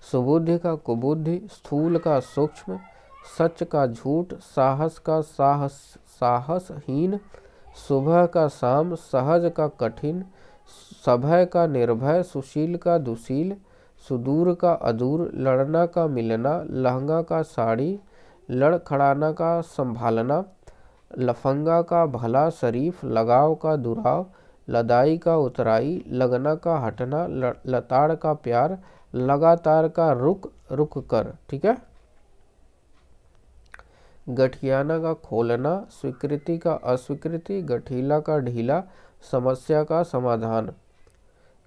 सुबुद्धि का कुबुद्धि, स्थूल का सूक्ष्म, सच का झूठ, साहस का साहसहीन, सुबह का शाम, सहज का कठिन, सभय का निर्भय, सुशील का दुशील, सुदूर का अदूर, लड़ना का मिलना, लहंगा का साड़ी, लड़खड़ाना का संभालना, लफंगा का भला शरीफ, लगाव का दुराव, लदाई का उतराई, लगना का हटना, लताड़ का प्यार, लगातार का रुक रुक कर। ठीक है। गठियाना का खोलना, स्वीकृति का अस्वीकृति, गठीला का ढीला, समस्या का समाधान,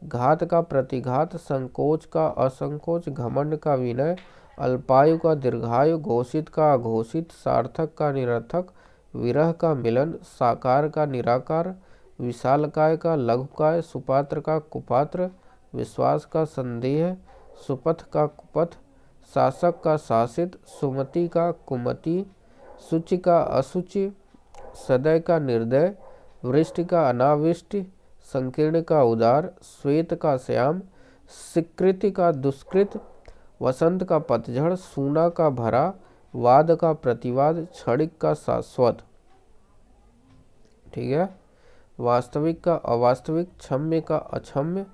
घात का प्रतिघात, संकोच का असंकोच, घमंड का विनय, अल्पायु का दीर्घायु, घोषित का अघोषित, सार्थक का निरर्थक, विरह का मिलन, साकार का निराकार, विशालकाय का लघुकाय, सुपात्र का कुपात्र, विश्वास का संदेह, सुपथ का कुपथ, शासक का शासित, सुमति का कुमति, शुचि का असुचि, सदय का निर्दय, वृष्टि का अनावृष्टि, संकीर्ण का उदार, श्वेत का श्याम, स्वीकृति का दुष्कृत, वसंत का पतझड़, सूना का भरा, वाद का प्रतिवाद, क्षणिक का शाश्वत। ठीक है। वास्तविक का अवास्तविक, क्षम्य का अक्षम्य,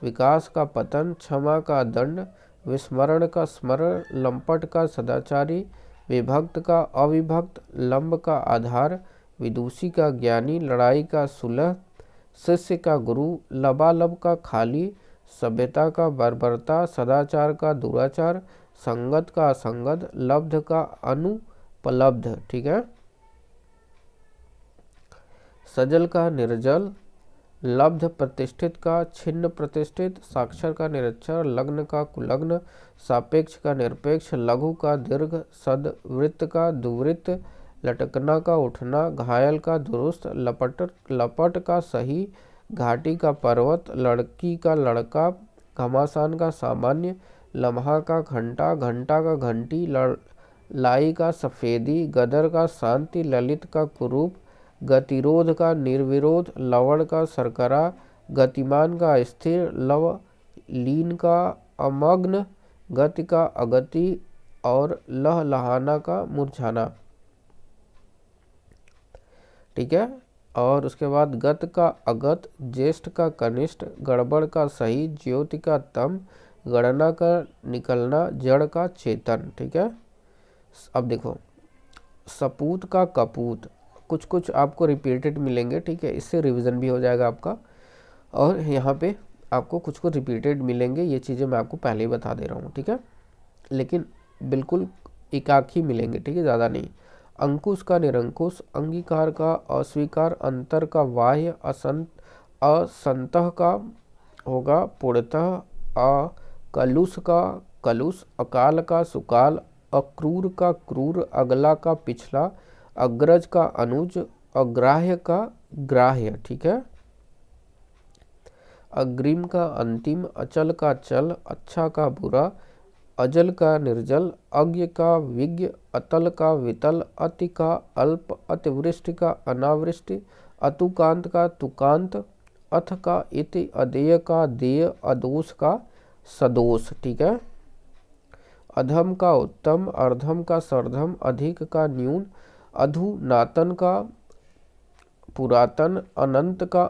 विकास का पतन, क्षमा का दंड, विस्मरण का स्मरण, लंपट का सदाचारी, विभक्त का अविभक्त, लंब का आधार, विदुषी का ज्ञानी, लड़ाई का सुलह, शिष्य का गुरु, लबालब का खाली, सभ्यता का बर्बरता, सदाचार का दुराचार, संगत का असंगत, लब्ध का अनुपलब्ध। ठीक है। सजल का निर्जल, लब्ध प्रतिष्ठित का छिन्न प्रतिष्ठित, साक्षर का निरक्षर, लग्न का कुलग्न, सापेक्ष का निरपेक्ष, लघु का दीर्घ, सदवृत्त का दुवृत्त, लटकना का उठना, घायल का दुरुस्त, लपट का सही, घाटी का पर्वत, लड़की का लड़का, घमासान का सामान्य, लम्हा का घंटा, घंटा का घंटी, लाई का सफेदी, गदर का शांति, ललित का कुरूप, गतिरोध का निर्विरोध, लवण का सरकरा, गतिमान का स्थिर, लवलीन का अमग्न, गति का अगति और लहलहाना का मुरझाना। ठीक है। और उसके बाद गत का अगत, ज्येष्ठ का कनिष्ठ, गड़बड़ का सही, ज्योति का तम, गणना का निकलना, जड़ का चेतन। ठीक है। अब देखो, सपूत का कपूत, कुछ कुछ आपको रिपीटेड मिलेंगे। ठीक है। इससे रिवीजन भी हो जाएगा आपका। और यहाँ पे आपको कुछ कुछ रिपीटेड मिलेंगे, ये चीज़ें मैं आपको पहले ही बता दे रहा हूँ। ठीक है। लेकिन बिल्कुल एकाकी मिलेंगे। ठीक है, ज़्यादा नहीं। अंकुश का निरंकुश, अंगीकार का अस्वीकार, अंतर का बाह्य, असंतः का होगा पूर्णतः, अकलुष का कलुष, अकाल का सुकाल, अक्रूर का क्रूर, अगला का पिछला, अग्रज का अनुज, अग्राह्य का ग्राह्य। ठीक है। अग्रिम का अंतिम, अचल का चल, अच्छा का बुरा, अजल का निर्जल, अज्ञ का विज्ञ, अतल का वितल, अति का अल्प, अतिवृष्टि का अनावृष्टि, अतुकांत का तुकांत, अथ का इति, अदेय का देय, अदोष का सदोष। ठीक है। अधम का उत्तम, अर्धम का सर्धम, अधिक का न्यून, अधुनातन का पुरातन, अनंत का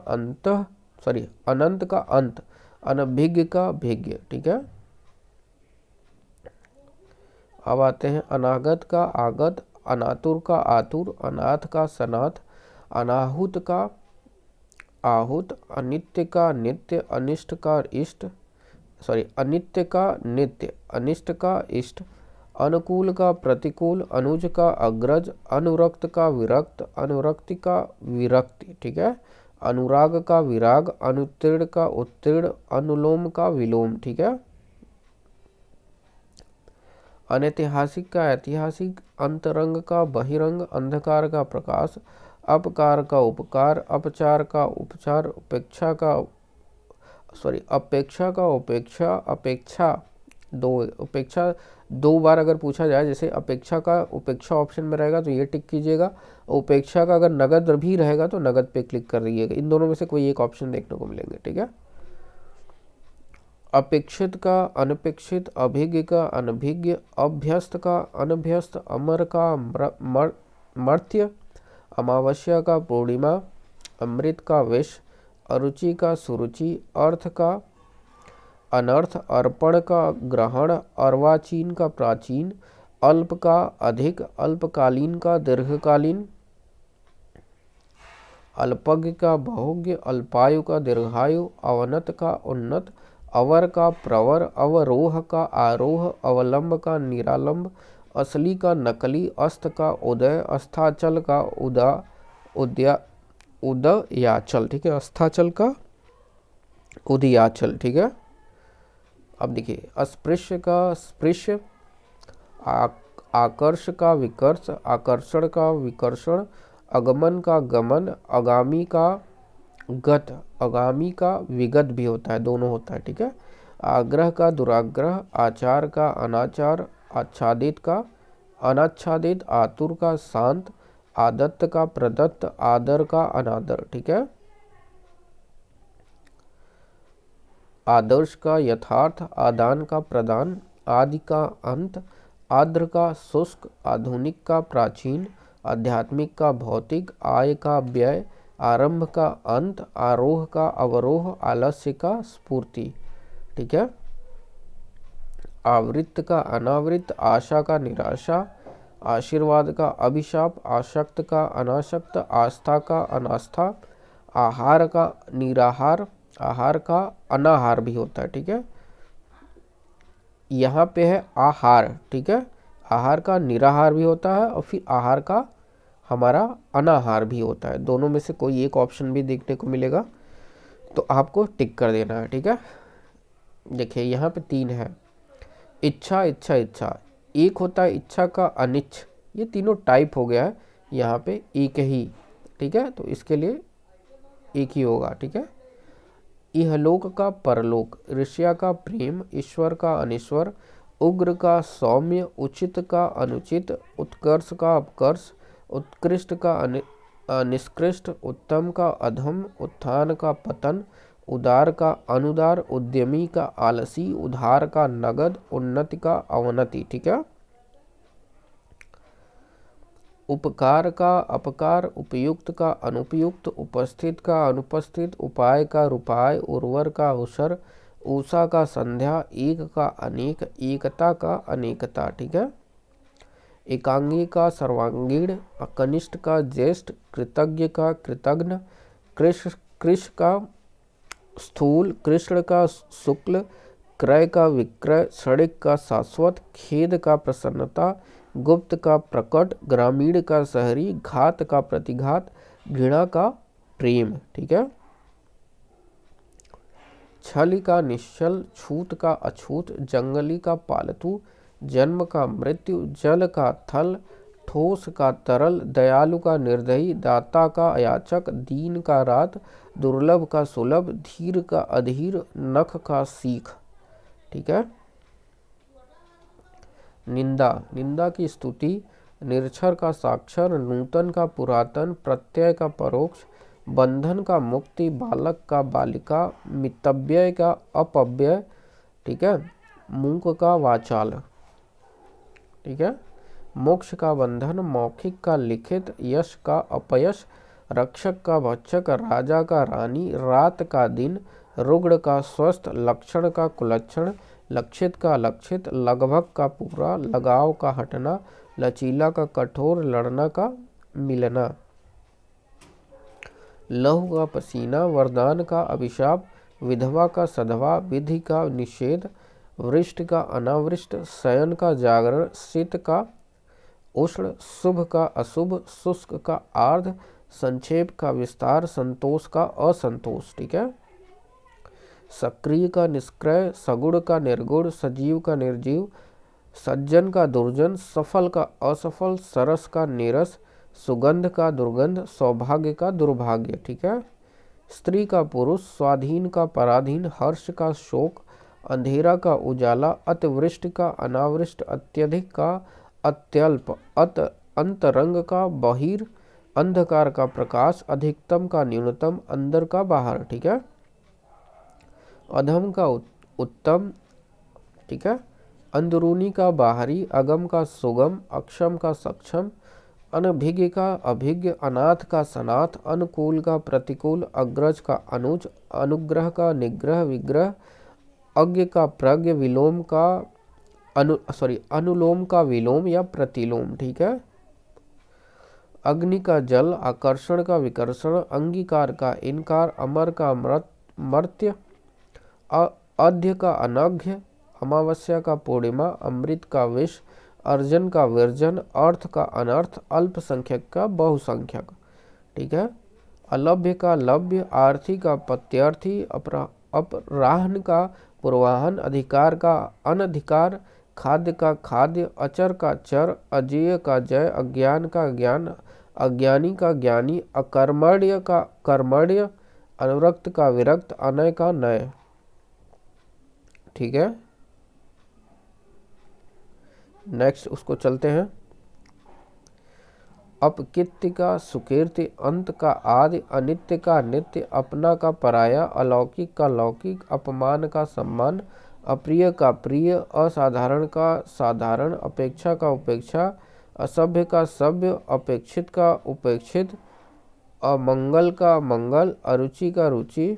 अनंत का अंत, अनभिज्ञ का भिज्ञ। ठीक है। अब आते हैं अनागत का आगत, अनातुर का आतुर, अनाथ का सनाथ, अनाहुत का आहूत, अनित्य का नित्य, अनिष्ट का इष्ट, अनित्य का नित्य, अनिष्ट का इष्ट, अनुकूल का प्रतिकूल, अनुज का अग्रज, अनुरक्त का विरक्त, अनुरक्ति का विरक्ति। ठीक है। अनुराग का विराग, अनुत्तीर्ण का उत्तीर्ण, अनुलोम का विलोम। ठीक है। अनैतिहासिक का ऐतिहासिक, अंतरंग का बहिरंग, अंधकार का प्रकाश, अपकार का उपकार, अपचार का उपचार, अपेक्षा का उपेक्षा, उपेक्षा दो बार अगर पूछा जाए, जैसे अपेक्षा का उपेक्षा ऑप्शन में रहेगा तो ये टिक कीजिएगा, उपेक्षा का अगर नगद भी रहेगा तो नगद पे क्लिक कर दीजिएगा। इन दोनों में से कोई एक ऑप्शन देखने को मिलेंगे। ठीक है। अपेक्षित का अनपेक्षित, अभिज्ञ का अनभिज्ञ, अभ्यस्त का अनभ्यस्त, अमर का मर्त्य, अमावस्या का पूर्णिमा, अमृत का विष, अरुचि का सुरुचि, अर्थ का अनर्थ, अर्पण का ग्रहण, अर्वाचीन का प्राचीन, अल्प का अधिक, अल्पकालीन का दीर्घकालीन, अल्पज्ञ का बहुज्ञ, अल्पायु का दीर्घायु, अवनत का उन्नत, अवर का प्रवर, अवरोह का आरोह, अवलंब का निरालंब, असली का नकली, अस्त का उदय, अस्ताचल का उदयाचल। ठीक है, अस्ताचल का उदयाचल। ठीक है, अब देखिए अस्पृश्य का स्पृश्य, आकर्ष का विकर्ष, आकर्षण का विकर्षण, अगमन का गमन, आगामी का गत, आगामी का विगत भी होता है, दोनों होता है। ठीक है, आग्रह का दुराग्रह, आचार का अनाचार, आच्छादित का अनाच्छादित, आतुर का शांत, आदत्त का प्रदत्त, आदर का अनादर। ठीक है, आदर्श का यथार्थ, आदान का प्रदान, आदि का अंत, आर्द्र का शुष्क, आधुनिक का प्राचीन, आध्यात्मिक का भौतिक, आय का व्यय, आरंभ का अंत, आरोह का अवरोह, आलस्य का स्फूर्ति। ठीक है, आवृत्त का अनावृत, आशा का निराशा, आशीर्वाद का अभिशाप, आसक्त का अनासक्त, आस्था का अनास्था, आहार का निराहार, आहार का अनाहार भी होता है। ठीक है, यहाँ पे है आहार। ठीक है, आहार का निराहार भी होता है और फिर आहार का हमारा अनाहार भी होता है, दोनों में से कोई एक ऑप्शन भी देखने को मिलेगा तो आपको टिक कर देना है। ठीक है, देखिए यहाँ पे 3 है, इच्छा इच्छा इच्छा, एक होता है इच्छा का अनिच्छ, ये तीनों टाइप हो गया है, यहाँ पे एक ही। ठीक है, तो इसके लिए एक ही होगा। ठीक है, इहलोक का परलोक, ऋष्या का प्रेम, ईश्वर का अनिश्वर, उग्र का सौम्य, उचित का अनुचित, उत्कर्ष का अपकर्ष, उत्कृष्ट का निष्कृष्ट, उत्तम का अधम, उत्थान का पतन, उदार का अनुदार, उद्यमी का आलसी, उधार का नगद, उन्नति का अवनति। ठीक है, उपकार का अपकार, उपयुक्त का अनुपयुक्त, उपस्थित का अनुपस्थित, उपाय का रुपाय, उर्वर का उसर, ऊषा का संध्या, एक का अनेक, एकता का अनेकता। ठीक है, एकांगी का सर्वांगीण, कनिष्ठ का ज्येष्ठ, कृतज्ञ का कृतघ्न, कृष का स्थूल, कृष्ण का शुक्ल, क्रय का विक्रय, क्षणिक का शाश्वत, खेद का प्रसन्नता, गुप्त का प्रकट, ग्रामीण का शहरी, घात का प्रतिघात, घृणा का प्रेम। ठीक है, छल का निश्चल, छूत का अछूत, जंगली का पालतू, जन्म का मृत्यु, जल का थल, ठोस का तरल, दयालु का निर्दयी, दाता का अयाचक, दीन का रात, दुर्लभ का सुलभ, धीर का अधीर, नख का सीख। ठीक है, निंदा, निंदा की स्तुति, निरक्षर का साक्षर, नूतन का पुरातन, प्रत्यय का परोक्ष, बंधन का मुक्ति, बालक का बालिका, मितव्यय का अपव्यय। ठीक है, मूक का वाचाल। ठीक है, मोक्ष का बंधन, मौखिक का लिखित, यश का अपयश, रक्षक का भक्षक, राजा का रानी, रात का दिन, रुग्ण का स्वस्थ, लक्षण का कुलक्षण, लक्षित का लक्षित, लगभग का पूरा, लगाव का हटना, लचीला का कठोर, लड़ना का मिलना, लहू का पसीना, वरदान का अभिशाप, विधवा का सधवा, विधि का निषेध, वृष्ट का अनावृष्ट, शयन का जागरण, शीत का उष्ण, शुभ का अशुभ, शुष्क का आर्ध, संक्षेप का विस्तार, संतोष का असंतोष। ठीक है, सक्रिय का निष्क्रिय, सगुण का निर्गुण, सजीव का निर्जीव, सज्जन का दुर्जन, सफल का असफल, सरस का नीरस, सुगंध का दुर्गंध, सौभाग्य का दुर्भाग्य। ठीक है, स्त्री का पुरुष, स्वाधीन का पराधीन, हर्ष का शोक, अंधेरा का उजाला, अतिवृष्ट का अनावृष्ट, अत्यधिक का अत्यल्प, अंतरंग का बहिर, अंधकार का प्रकाश, अधिकतम का न्यूनतम, अंदर का बाहर। ठीक है, अधम का उत्तम। ठीक है, अंदरूनी का बाहरी, अगम का सुगम, अक्षम का सक्षम, अनभिज्ञ का अभिज्ञ, अनाथ का सनाथ, अनुकूल का प्रतिकूल, अग्रज का अनुज, अनुग्रह का निग्रह विग्रह, अज्ञ का प्रज्ञ, विलोम का अनुलोम का विलोम या प्रतिलोम, ठीक है। अग्नि का जल, आकर्षण का विकर्षण, अंगीकार का इनकार, अमर का मर्त्य, अध्य का अनघ्य, अमावस्या का पूर्णिमा, अमृत का विष, अर्जन का वर्जन, अर्थ का अनर्थ, अल्पसंख्यक का बहुसंख्यक, ठीक है। अलभ्य का लभ्य, आर्थी का प्रत्यर्थी, अपराह्न का पूर्वाहन, अधिकार का अनधिकार, खाद्य का खाद्य, अचर का चर, अजेय का जय, अज्ञान का ज्ञान, अज्ञानी का ज्ञानी, अकर्मण्य का कर्मण्य, अनुरक्त का विरक्त, अनय का नय, ठीक है। नेक्स्ट उसको चलते हैं। अपकीर्ति का सुकीर्ति, अंत का आदि, अनित्य का नित्य, अपना का पराया, अलौकिक का लौकिक, अपमान का सम्मान, अप्रिय का प्रिय, असाधारण का साधारण, अपेक्षा का उपेक्षा, असभ्य का सभ्य, अपेक्षित का उपेक्षित, अमंगल का मंगल, अरुचि का रुचि,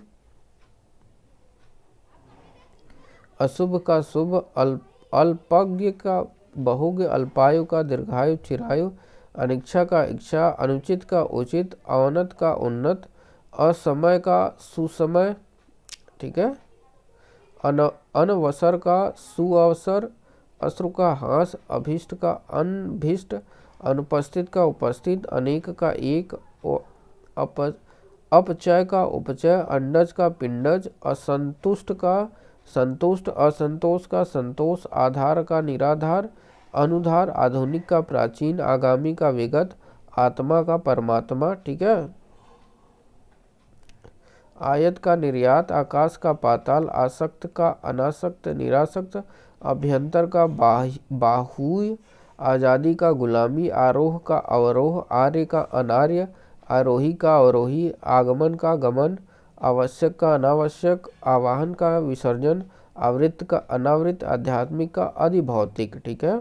अशुभ का शुभ, अल्पज्ञ का बहुज्ञ, अल्पायु का दीर्घायु चिरायु, अनिच्छा का इच्छा, अनुचित का उचित, अवनत का उन्नत, असमय का सुसमय, ठीक है। अनवसर का सुअवसर, अश्रु का हास, अभीष्ट का अनभीष्ट, अनुपस्थित का उपस्थित, अनेक का एक, अपचय का उपचय, अंडज का पिंडज, असंतुष्ट का संतुष्ट, असंतोष का संतोष, आधार का निराधार, अनुधार, आधुनिक का प्राचीन, आगामी का विगत, आत्मा का परमात्मा, ठीक है। आयत का निर्यात, आकाश का पाताल, आसक्त का अनासक्त, निरासक्त, अभ्यंतर का बाहुय, आज़ादी का गुलामी, आरोह का अवरोह, आर्य का अनार्य, आरोही का अवरोही, आगमन का गमन, आवश्यक का अनावश्यक, आवाहन का विसर्जन, आवृत्त का अनावृत, आध्यात्मिक का अधिभौतिक, ठीक है।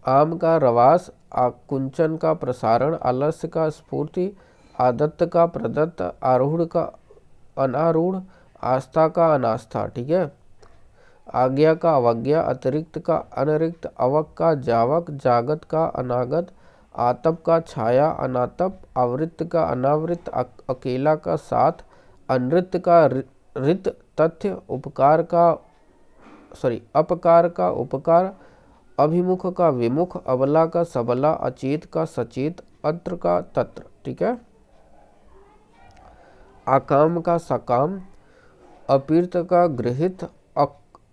आम का रवास, आकुंचन का प्रसारण, आलस्य का स्फूर्ति, आदत्त का प्रदत्त, आरूढ़ का अनारूढ़, आस्था का अनास्था, ठीक है। आज्ञा का अवज्ञा, अतिरिक्त का अनरिक्त, अवक का जावक, जागत का अनागत, आतप का छाया, अनातप, आवृत्त का अनावृत, अकेला का साथ, अनृत का रित तथ्य, अपकार का उपकार, अभिमुख का विमुख, अबला का सबला, अचेत का सचेत, अत्र का तत्र, ठीक है। आकाम का सकाम, अपीर्त का गृहित,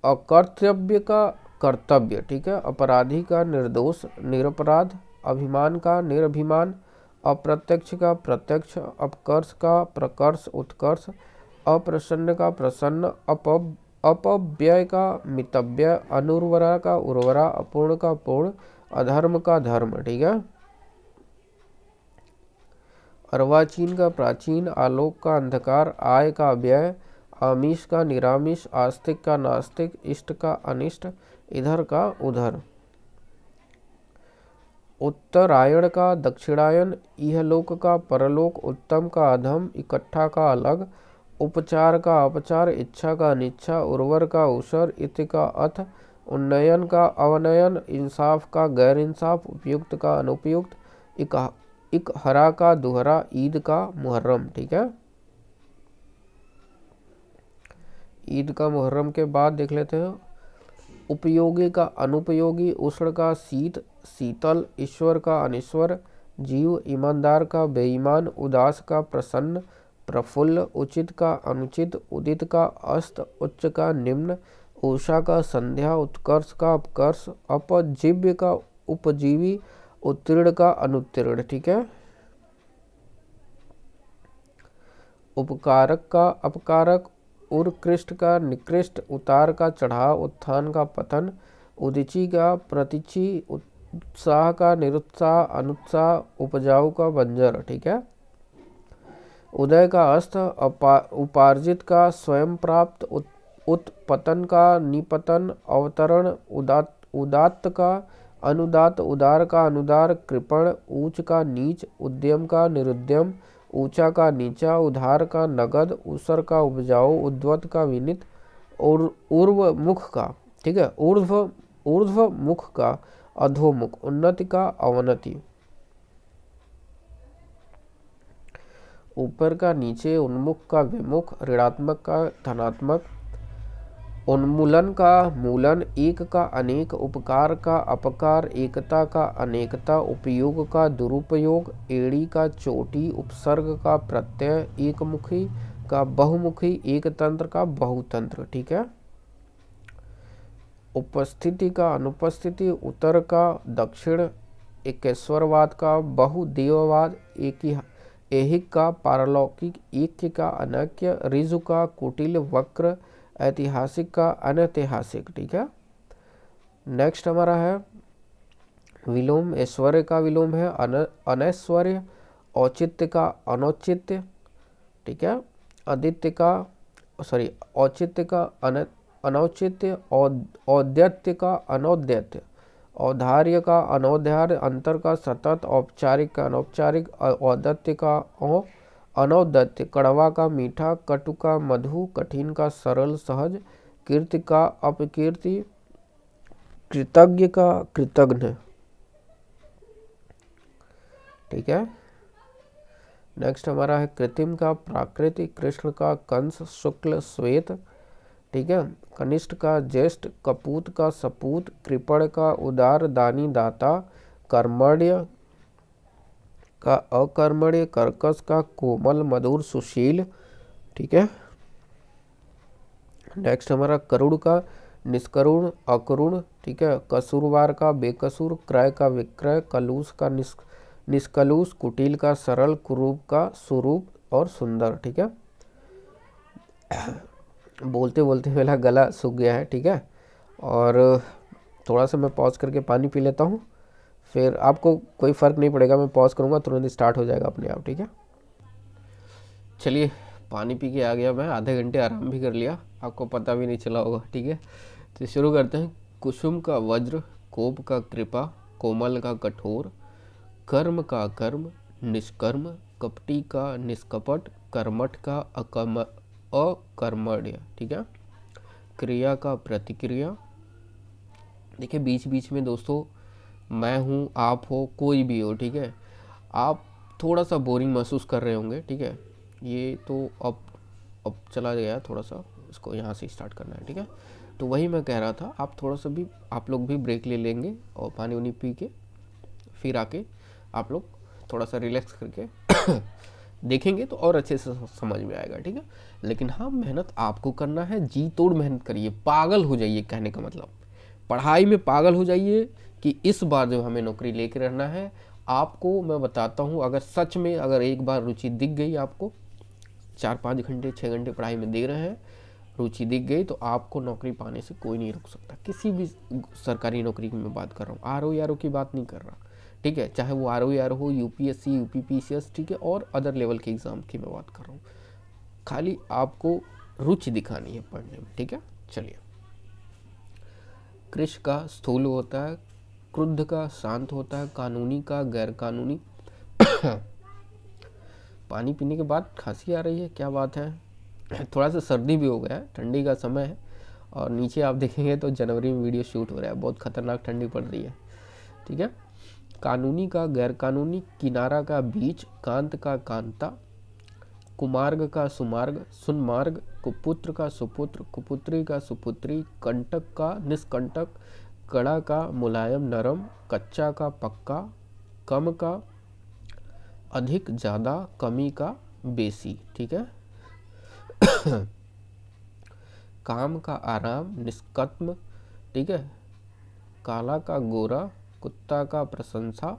अकर्तव्य का कर्तव्य, ठीक है। अपराधी का निर्दोष निरपराध, अभिमान का निरभिमान, अप्रत्यक्ष का प्रत्यक्ष, अपकर्ष का प्रकर्ष उत्कर्ष, अप्रसन्न का प्रसन्न, अपव्यय का मितव्यय, अनुर्वरा का उर्वरा, अपूर्ण का पूर्ण, अधर्म का धर्म, ठीक है। अर्वाचीन का प्राचीन, आलोक का अंधकार, आय का व्यय, आमिष का निरामिष, आस्तिक का नास्तिक, इष्ट का अनिष्ट, इधर का उधर। उत्तरायण का दक्षिणायन, इहलोक का परलोक, उत्तम का अधम, इकट्ठा का अलग, उपचार का अपचार, इच्छा का अनिच्छा, उर्वर का उसर, इति का अथ, उन्नयन का अवनयन, इंसाफ का गैर इंसाफ, उपयुक्त का अनुपयुक्त, इकहरा का दुहरा, ईद का मुहर्रम, ठीक है। ईद का मुहर्रम के बाद देख लेते हैं। उपयोगी का अनुपयोगी, उष्ण का शीत शीतल, ईश्वर का अनिश्वर, जीव, ईमानदार का बेईमान, उदास का प्रसन्न प्रफुल्ल, उचित का अनुचित, उदित का अस्त, उच्च का निम्न, उषा का संध्या, उत्कर्ष का अपकर्ष, अपजीव्य का उपजीवी, उत्तीर्ण का अनुत्तीर्ण, ठीक है। उपकारक का अपकारक, उत्कृष्ट का निकृष्ट, उतार का चढ़ाव, उत्थान का पतन, उदिची का प्रतिची, उत्साह का निरुत्साह, अनुत्साह, उपजाऊ का बंजर, ठीक है। उदय का अस्त, उपार्जित का स्वयं प्राप्त, उत्पतन का निपतन, अवतरण, उदात्त का अनुदात, उदार का अनुदार, कृपण, ऊंच का नीच, उद्यम का निरुद्यम, ऊंचा का नीचा, उधार का नगद, ऊसर का उपजाऊ, उद्वत का विनित, और उर्वमुख का ठीक है। ऊर्ध्व ऊर्ध्व मुख का अधोमुख, उन्नति का अवनति, ऊपर का नीचे, उन्मुख का विमुख, ऋणात्मक का धनात्मक, उन्मूलन का मूलन, एक का अनेक, उपकार का अपकार, एकता का अनेकता, उपयोग का दुरुपयोग, एड़ी का चोटी, उपसर्ग का प्रत्यय, एकमुखी का बहुमुखी, एक तंत्र का बहुतंत्र। ठीक है। उपस्थिति का अनुपस्थिति, उत्तर का दक्षिण, एकेश्वरवाद का बहुदेववाद, ऐहिक का पारलौकिक, ऐक्य का अनैक्य, ऋजु का कुटिल वक्र, ऐतिहासिक का अनैतिहासिक। ठीक है। नेक्स्ट हमारा है विलोम। ऐश्वर्य का विलोम है अनैश्वर्य, औचित्य का अनौचित्य। ठीक है। औचित्य का अनौचित्य, औद्यत्य का अनौद्यत्य, औदार्य का अनौदार्य, अंतर का सतत, औपचारिक का अनौपचारिक, औदत्य का अनौदत्य, कड़वा का मीठा, कटु का मधु, कठिन का सरल सहज, कीर्ति का अपकीर्ति, कृतज्ञ का कृतघ्न। ठीक है। नेक्स्ट हमारा है कृत्रिम का प्राकृतिक, कृष्ण का कंस, शुक्ल श्वेत। ठीक है। कनिष्ठ का ज्येष्ठ, कपूत का सपूत, कृपण का उदार दानी दाता, कर्मण्य का अकर्मण्य, कर्कश का कोमल मधुर सुशील। ठीक है। नेक्स्ट हमारा करुण का निष्करुण अकरुण। ठीक है। कसूरवार का बेकसूर, क्रय का विक्रय, कलूष का निष्कलूष, कुटिल का सरल, कुरूप का सुरूप और सुंदर। ठीक है। बोलते बोलते मेरा गला सूख गया है। ठीक है। और थोड़ा सा मैं पॉज करके पानी पी लेता हूँ, फिर आपको कोई फ़र्क नहीं पड़ेगा, मैं पॉज करूँगा तुरंत स्टार्ट हो जाएगा अपने आप। ठीक है। चलिए, पानी पी के आ गया मैं, आधे घंटे आराम भी कर लिया, आपको पता भी नहीं चला होगा। ठीक है। तो शुरू करते हैं। कुसुम का वज्र, कोप का कृपा, कोमल का कठोर, कर्म का कर्म, निष्कर्म, कपटी का निष्कपट, कर्मठ का अकर्मण्य। ठीक है। क्रिया का प्रतिक्रिया। देखिए बीच बीच में दोस्तों मैं हूँ, आप हो, कोई भी हो। ठीक है। आप थोड़ा सा बोरिंग महसूस कर रहे होंगे। ठीक है। ये तो अब चला गया थोड़ा सा, इसको यहाँ से स्टार्ट करना है। ठीक है। तो वही मैं कह रहा था, आप थोड़ा सा भी आप लोग भी ब्रेक ले लेंगे और पानी वानी पी के फिर आके आप लोग थोड़ा सा रिलैक्स करके देखेंगे तो और अच्छे से समझ में आएगा। ठीक है। लेकिन हाँ, मेहनत आपको करना है, जी तोड़ मेहनत करिए, पागल हो जाइए, कहने का मतलब पढ़ाई में पागल हो जाइए कि इस बार जो हमें नौकरी लेके रहना है। आपको मैं बताता हूँ, अगर सच में अगर एक बार रुचि दिख गई, आपको 4-5 घंटे 6 घंटे पढ़ाई में दे रहे हैं, रुचि दिख गई, तो आपको नौकरी पाने से कोई नहीं रोक सकता। किसी भी सरकारी नौकरी की मैं बात कर रहा हूँ, आर ओ की बात नहीं कर रहा। ठीक है। चाहे वो आर हो, यूपीएससी, यूपीपीसीएस, ठीक है, और अदर लेवल के एग्ज़ाम की मैं बात कर रहा हूँ। खाली आपको रुचि दिखानी है पढ़ने में। ठीक है। चलिए, कृष का स्थूल होता है, क्रुद्ध का शांत होता है, कानूनी का गैर कानूनी। पानी पीने के बाद खांसी आ रही है, क्या बात है। थोड़ा सा सर्दी भी हो गया है, ठंडी का समय है, और नीचे आप देखेंगे तो जनवरी में वीडियो शूट हो रहा है, बहुत खतरनाक ठंडी पड़ रही है। ठीक है। कानूनी का गैर कानूनी, किनारा का बीच, कांत का कांता, कुमार्ग का सुमार्ग, सुनमार्ग, कुपुत्र का सुपुत्र, कुपुत्री का सुपुत्री, कंटक का निष्कंटक, कड़ा का मुलायम नरम, कच्चा का पक्का, कम का अधिक ज़्यादा, कमी का बेसी। ठीक है। काम का आराम, निष्कत्म। ठीक है। काला का गोरा, कुत्ता का प्रशंसा,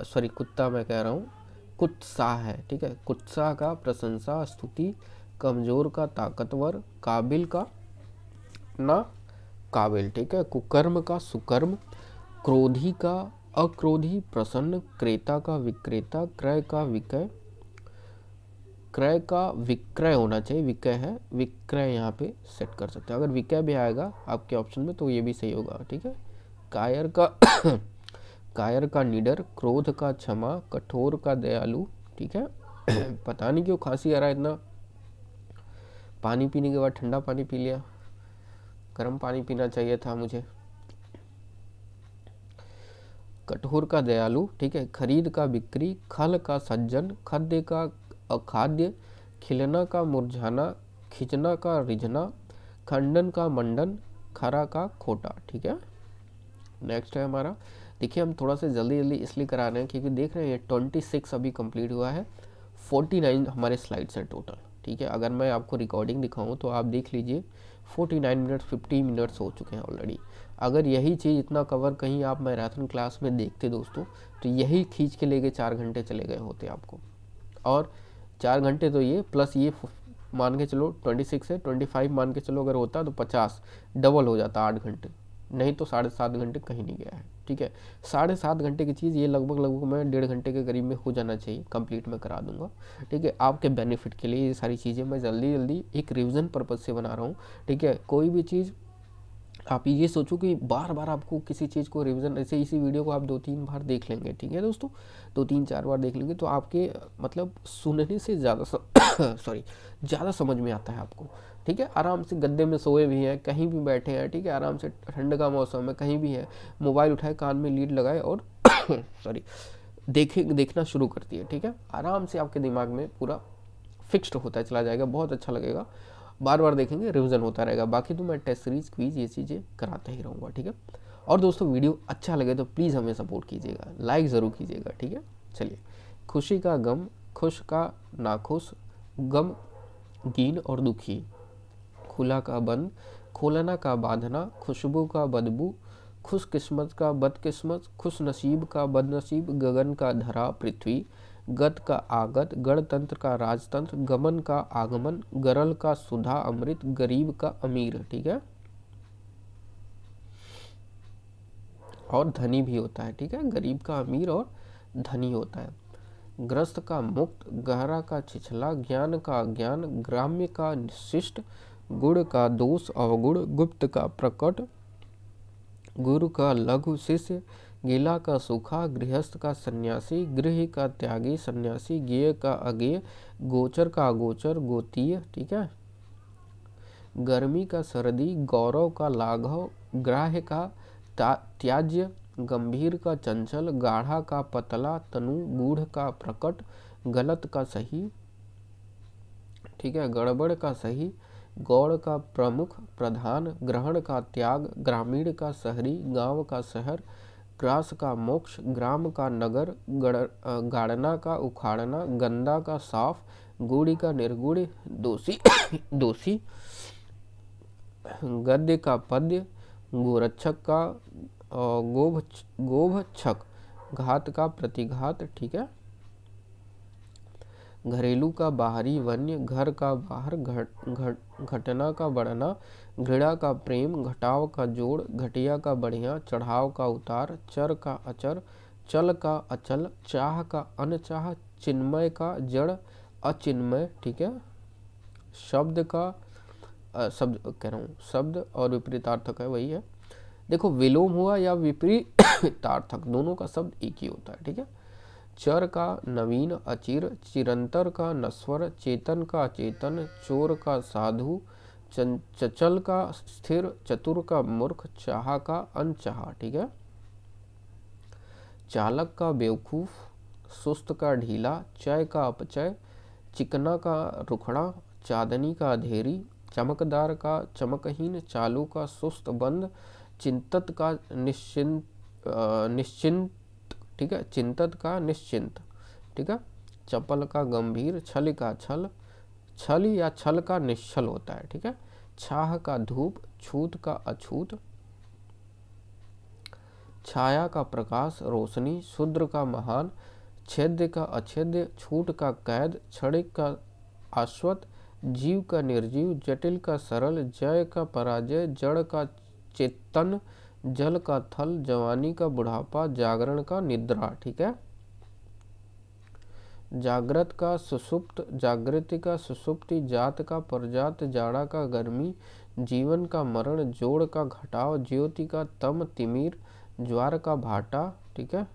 सॉरी कुत्ता मैं कह रहा हूँ, कुत्साह है। ठीक है। कुत्साह का प्रशंसा स्तुति, कमजोर का ताकतवर, काबिल का ना काबिल। ठीक है। कुकर्म का सुकर्म, क्रोधी का अक्रोधी, प्रसन्न, क्रेता का विक्रेता, क्रय का विक्रय, क्रय का विक्रय होना चाहिए, विक्रय है, विक्रय यहाँ पे सेट कर सकते हैं। अगर विक्रय भी आएगा आपके ऑप्शन में तो ये भी सही होगा। ठीक है। कायर का कायर का निडर, क्रोध का क्षमा, कठोर का दयालु। ठीक है। पता नहीं क्यों खांसी आ रहा है इतना, पानी पीने के बाद ठंडा पानी पी लिया। गर्म पानी पीना चाहिए था मुझे। कठोर का दयालु, ठीक है। खरीद का बिक्री, खल का सज्जन, खाद्य का अखाद्य, खिलना का मुरझाना, खिंचना का रिझना, खंडन का मंडन, खरा का खोटा, ठीक है। नेक्स्ट है हमारा, देखिए हम थोड़ा सा जल्दी जल्दी इसलिए करा रहे हैं क्योंकि देख रहे हैं 26 अभी कंप्लीट हुआ है, 49 हमारे स्लाइड्स हैं टोटल, ठीक है। अगर मैं आपको रिकॉर्डिंग दिखाऊं तो आप देख लीजिए 49 मिनट 50 मिनट्स हो चुके हैं ऑलरेडी। अगर यही चीज़ इतना कवर कहीं आप मैराथन क्लास में देखते दोस्तों, तो यही खींच के लेके 4 घंटे चले गए होते आपको। और 4 घंटे तो ये प्लस ये मान के चलो 26 है, 25 मान के चलो अगर होता तो 50 डबल हो जाता 8 घंटे, नहीं तो 7.5 घंटे कहीं नहीं गया है, ठीक है। 7.5 घंटे की चीज़ ये लगभग मैं 1.5 घंटे के करीब में हो जाना चाहिए, कंप्लीट मैं करा दूंगा, ठीक है। आपके बेनिफिट के लिए ये सारी चीज़ें मैं जल्दी जल्दी एक रिवीजन पर्पज़ से बना रहा हूँ, ठीक है। कोई भी चीज़ आप ये सोचो कि बार बार आपको किसी चीज़ को रिवीजन, ऐसे इसी वीडियो को आप 2-3 बार देख लेंगे, ठीक है दोस्तों, 2-3-4 बार देख लेंगे तो आपके मतलब सुनने से ज़्यादा सॉरी ज़्यादा समझ में आता है आपको, ठीक है। आराम से गद्दे में सोए भी हैं, कहीं भी बैठे हैं, ठीक है, आराम से ठंड का मौसम है, कहीं भी है, मोबाइल उठाए, कान में लीड लगाए और सॉरी देखना शुरू करती है, ठीक है। आराम से आपके दिमाग में पूरा फिक्स्ड होता चला जाएगा, बहुत अच्छा लगेगा, बार बार देखेंगे, रिवीजन होता रहेगा। बाकी तो मैं टेस्ट सीरीज क्विज ये चीज़ें कराता ही रहूँगा, ठीक है। और दोस्तों वीडियो अच्छा लगे तो प्लीज़ हमें सपोर्ट कीजिएगा, लाइक ज़रूर कीजिएगा, ठीक है। चलिए, खुशी का गम, खुश का नाखुश, गम गीन और दुखी, खुला का बंद, खोलना का बांधना, खुशबू का बदबू, खुश किस्मत का बदकिस्मत, खुश नसीब का बदनसीब, गगन का धरा पृथ्वी, गत का आगत, गणतंत्र का राजतंत्र, गमन का आगमन, गरल का सुधा अमृत, गरीब का अमीर, ठीक है। और धनी भी होता है, ठीक है, गरीब का अमीर और धनी होता है। ग्रस्त का मुक्त, गहरा का छिछला, ज्ञान का ज्ञान, ग्राम्य का शिष्ट, गुण का दोष अवगुण, गुप्त का प्रकट, गुरु का लघु शिष्य, गीला का सूखा, गृहस्थ का सन्यासी, गृह का त्यागी सन्यासी, गेय का अगेय, गोचर का अगोचर गोतीय, ठीक है। गर्मी का सर्दी, गौरव का लाघव, ग्राह्य का त्याज्य, गंभीर का चंचल, गाढ़ा का पतला, तनु गूढ़ का प्रकट, गलत का सही, ठीक है, गड़बड़ का सही, गौड़ का प्रमुख प्रधान, ग्रहण का त्याग, ग्रामीण का शहरी, गांव का शहर, ग्रास का मोक्ष, ग्राम का नगर, गाड़ना का उखाड़ना, गंदा का साफ, गूढ़ी का निर्गुण, दोषी दोषी, गद्य का पद्य, गोरक्षक का गोभक्षक, घात का प्रतिघात, ठीक है। घरेलू का बाहरी, वन्य, घर का बाहर, घटना का बढ़ना, घृणा का प्रेम, घटाव का जोड़, घटिया का बढ़िया, चढ़ाव का उतार, चर का अचर, चल का अचल, चाह का अनचाह, चिन्मय का जड़ अचिन्मय, ठीक है। शब्द का शब्द कह रहा हूँ, शब्द और विपरीतार्थक है, वही है। देखो विलोम हुआ या विपरीतार्थक, दोनों का शब्द एक ही होता है, ठीक है। चर का नवीन अचिर, चिरंतर का नस्वर, चेतन का अचेतन, चोर का साधु, चंचल का स्थिर, चतुर का मूर्ख, चाह का अनचाह, ठीक है। चालक का बेवकूफ, सुस्त का ढीला, चय का अपचय, चिकना का रुखड़ा, चांदनी का अंधेरी, चमकदार का चमकहीन, चालू का सुस्त बंद, चिंतत का निश्चिंत, ठीक है, चिंतत का निश्चिंत, ठीक है। चपल का गंभीर, छल का छल, छल या छल का निश्चल होता है, ठीक है। छाह का धूप, छूत का अछूत, छाया का प्रकाश रोशनी, शूद्र का महान, छेद्य का अछेद्य, छूट का कैद, क्षणिक का आश्वत, जीव का निर्जीव, जटिल का सरल, जय का पराजय, जड़ का चेतन, जल का थल, जवानी का बुढ़ापा, जागरण का निद्रा, ठीक है। जागृत का सुसुप्त, जागृति का सुसुप्ति, जात का परजात, जाड़ा का गर्मी, जीवन का मरण, जोड़ का घटाव, ज्योति का तम तिमिर, ज्वार का भाटा, ठीक है।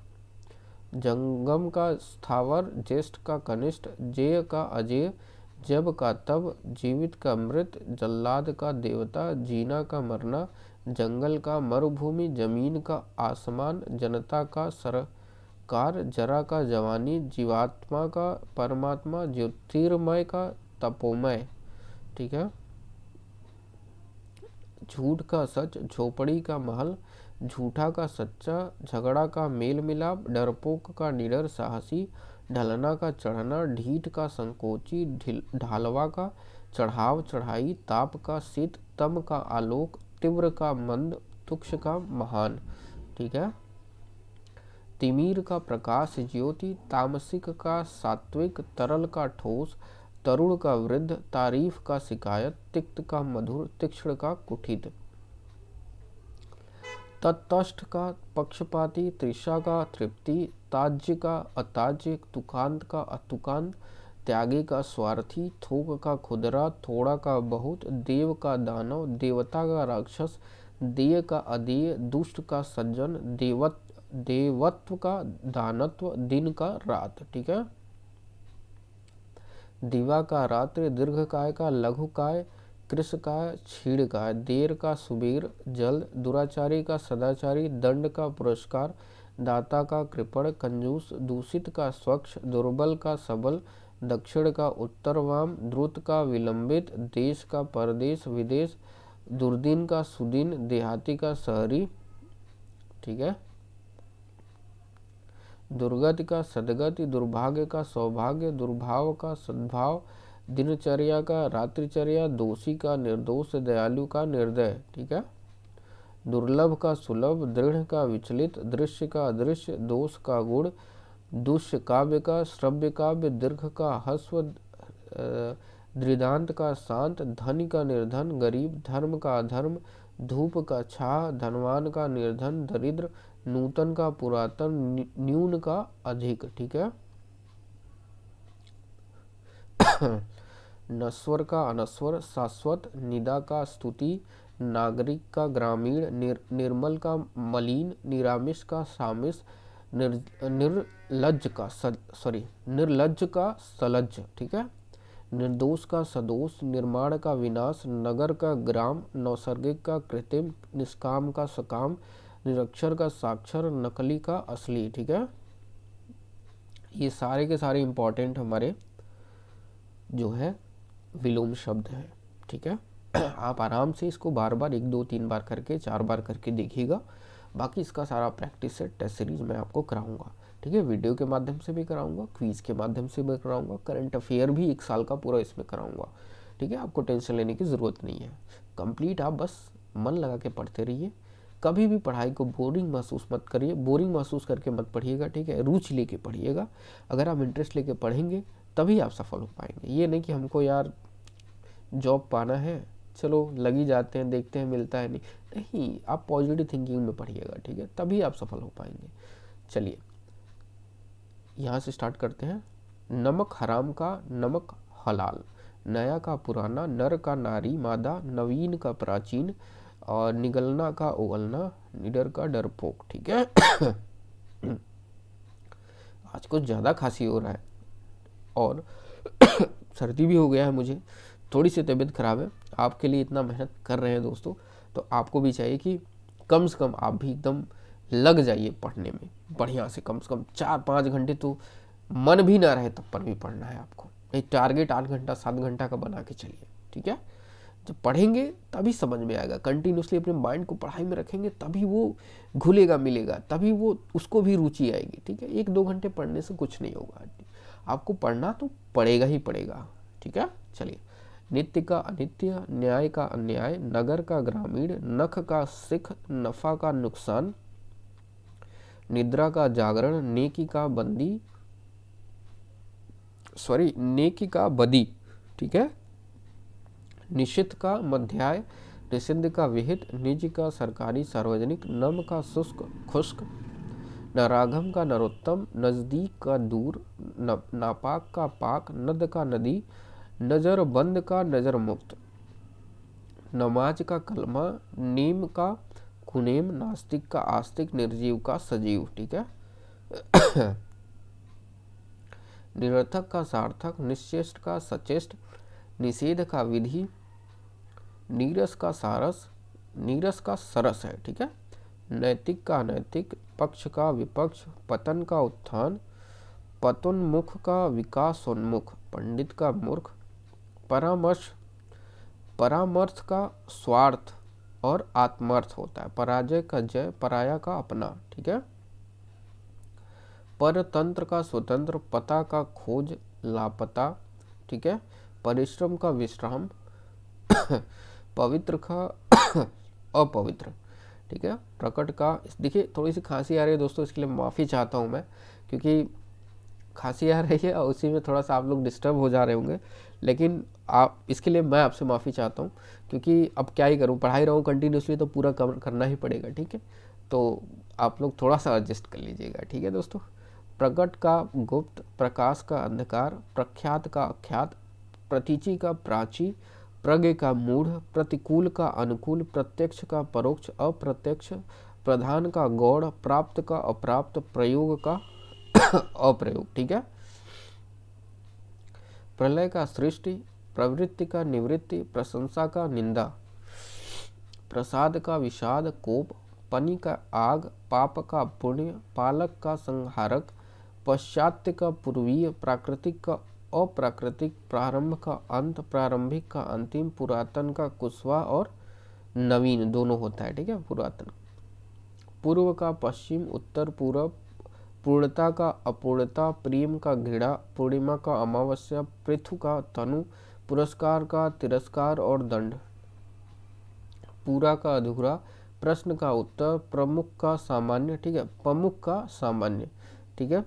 जंगम का स्थावर, ज्येष्ठ का कनिष्ठ, जेय का अजेय, जब का तब, जीवित का मृत, जल्लाद का देवता, जीना का मरना, जंगल का मरुभूमि, जमीन का आसमान, जनता का सरकार, जरा का जवानी, जीवात्मा का परमात्मा, ज्योतिर्मय का तपोमय। ठीक है। झूठ का सच, झोपड़ी का महल, झूठा का सच्चा, झगड़ा का मेल मिलाप, डरपोक का निडर साहसी, ढलना का चढ़ना, ढीठ का संकोची, ढालवा का चढ़ाव चढ़ाई, ताप का शीत, तम का आलोक, तीव्र का मंद, तुक्ष का महान। ठीक है। तिमिर का प्रकाश ज्योति, तामसिक का सात्विक, तरल का ठोस, तरुण का वृद्ध, तारीफ का शिकायत, तिक्त का मधुर, तीक्ष्ण का कुठित, तत्तष्ट का पक्षपाती, तृषा का तृप्ति, ताज्य का अताज्य, तुकांत का अतुकांत, त्यागी का स्वार्थी, थोक का खुदरा, थोड़ा का बहुत, देव का दानव, देवता का राक्षस, देय का अदेय, दुष्ट का सज्जन, देवत्व का दानत्व, दिन का रात। ठीक है। दिवा का रात्रि, दीर्घकाय का लघुकाय, कृष का क्षीणकाय, देर का सुबेर, जल्द, दुराचारी का सदाचारी, दंड का पुरस्कार, दाता का कृपण, कंजूस, दूषित का स्वच्छ, दुर्बल का सबल, दक्षिण का उत्तरवाम, द्रुत का विलंबित, देश का परदेश विदेश, दुर्दिन का सुदिन, देहाती का शहरी। ठीक है। दुर्गति का सदगति, दुर्भाग्य का सौभाग्य, दुर्भाव का सद्भाव, दिनचर्या का रात्रिचर्या, दोषी का निर्दोष, दयालु का निर्दय। ठीक है। दुर्लभ का सुलभ, दृढ़ का विचलित, दृश्य का अदृश्य, दोष का गुण, दुष्य काव्य का श्रव्य काव्य, दीर्घ का हस्व, दृदांत का शांत, धन का निर्धन, गरीब, धर्म का अधर्म, धूप का छाह, धनवान का निर्धन, दरिद्र, नूतन का पुरातन, न्यून का अधिक। ठीक है। नश्वर का अनश्वर, शाश्वत, निदा का स्तुति, नागरिक का ग्रामीण, निर्मल का मलिन, निरामिष का सामिष, निर्लज्ज का सलज्ज। ठीक है। निर्दोष का सदोष, निर्माण का विनाश, नगर का ग्राम, नौसर्गिक का कृत्रिम, निष्काम का सकाम, निरक्षर का साक्षर, नकली का असली। ठीक है। ये सारे के सारे इंपॉर्टेंट हमारे जो है विलोम शब्द है। ठीक है। आप आराम से इसको बार बार 1 2 3 बार करके 4 बार करके देखिएगा। बाकी इसका सारा प्रैक्टिस है, टेस्ट सीरीज मैं आपको कराऊंगा। ठीक है। वीडियो के माध्यम से भी कराऊंगा, क्विज के माध्यम से भी कराऊंगा, करंट अफेयर भी 1 साल का पूरा इसमें कराऊंगा। ठीक है। आपको टेंशन लेने की ज़रूरत नहीं है, कंप्लीट आप बस मन लगा के पढ़ते रहिए। कभी भी पढ़ाई को बोरिंग महसूस मत करिए, बोरिंग महसूस करके मत पढ़िएगा। ठीक है। रुचि लेके पढ़िएगा। अगर आप इंटरेस्ट लेके पढ़ेंगे तभी आप सफल हो पाएंगे। ये नहीं कि हमको यार जॉब पाना है, चलो लगी जाते हैं, देखते हैं मिलता है नहीं, आप पॉजिटिव थिंकिंग में पढ़िएगा। ठीक है। तभी आप सफल हो पाएंगे। चलिए यहाँ से स्टार्ट करते हैं। नमक हराम का नमक हलाल, नया का पुराना, नर का नारी मादा, नवीन का प्राचीन, और निगलना का उगलना, निडर का डरपोक। ठीक है। आज कुछ ज़्यादा खांसी हो रहा है और सर्दी भी हो गया है, मुझे थोड़ी सी तबीयत खराब है। आपके लिए इतना मेहनत कर रहे हैं दोस्तों, तो आपको भी चाहिए कि कम से कम आप भी एकदम लग जाइए पढ़ने में बढ़िया से कम 4-5 घंटे तो मन भी ना रहे तब पर भी पढ़ना है आपको। एक टारगेट 8 घंटा 7 घंटा का बना के चलिए। ठीक है। जब पढ़ेंगे तभी समझ में आएगा, कंटिन्यूसली अपने माइंड को पढ़ाई में रखेंगे तभी वो घुलेगा मिलेगा, तभी वो उसको भी रुचि आएगी। ठीक है। 1-2 घंटे पढ़ने से कुछ नहीं होगा, आपको पढ़ना तो पड़ेगा ही पड़ेगा। ठीक है। चलिए, नित्य का अनित्य, न्याय का अन्याय, नगर का ग्रामीण, नख का सिख, नफा का नुकसान, निद्रा का जागरण, नेकी का बदी। ठीक है। निषिद्ध का मध्याय, निषिद्ध का विहित, निज का सरकारी सार्वजनिक, नम का शुष्क खुश्क, नराघम का नरोत्तम, नजदीक का दूर, नापाक का पाक, नद का नदी, नजर बंद का नजर मुक्त, नमाज का कलमा, नीम का कुनेम, नास्तिक का आस्तिक, निर्जीव का सजीव। ठीक है। निरर्थक का सार्थक, निश्चेष्ट का सचेष्ट, निषेध का विधि, नीरस का सारस, नीरस का सरस है, ठीक है। नैतिक का अनैतिक, पक्ष का विपक्ष, पतन का उत्थान, पतोन्मुख का विकासोन्मुख, पंडित का मूर्ख, परामर्श, परामर्श का स्वार्थ और आत्मार्थ होता है, पराजय का जय, पराया का अपना, ठीक है। परतंत्र का स्वतंत्र, पता का खोज, लापता, ठीक है। परिश्रम का विश्राम, पवित्र का अपवित्र, ठीक है। प्रकट का, देखिए थोड़ी सी खांसी आ रही है दोस्तों, इसके लिए माफ़ी चाहता हूँ मैं, क्योंकि खांसी आ रही है और उसी में थोड़ा सा आप लोग डिस्टर्ब हो जा रहे होंगे, लेकिन आप इसके लिए मैं आपसे माफ़ी चाहता हूँ, क्योंकि अब क्या ही करूँ, पढ़ाई रहा हूँ कंटिन्यूसली तो पूरा करना ही पड़ेगा, ठीक है। तो आप लोग थोड़ा सा एडजस्ट कर लीजिएगा, ठीक है दोस्तों। प्रकट का गुप्त, प्रकाश का अंधकार, प्रख्यात का अख्यात, प्रतीचि का प्राची, प्रज्ञ का मूढ़, प्रतिकूल का अनुकूल, प्रत्यक्ष का परोक्ष, अप्रत्यक्ष, प्रधान का गौड़, प्राप्त का अप्राप्त, प्रयोग का अप्रयोग, ठीक है। प्रलय का सृष्टि, प्रवृत्ति का निवृत्ति, प्रशंसा का निंदा, प्रसाद का विषाद, कोप, पनि का आग, पाप का पुण्य, पालक का संहारक, पश्चात्य का पूर्वीय, प्राकृतिक का अप्राकृतिक, प्रारंभ का अंत, प्रारंभिक का अंतिम, पुरातन का कुशवा और नवीन दोनों होता है, ठीक है। पुरातन, पूर्व का पश्चिम, उत्तर पूर्व, पूर्णता का अपूर्णता, प्रेम का घृणा, पूर्णिमा का अमावस्या, पृथु का तनु, पुरस्कार का तिरस्कार और दंड, पूरा का अधूरा, प्रश्न का उत्तर, प्रमुख का सामान्य, ठीक है, प्रमुख का सामान्य, ठीक है।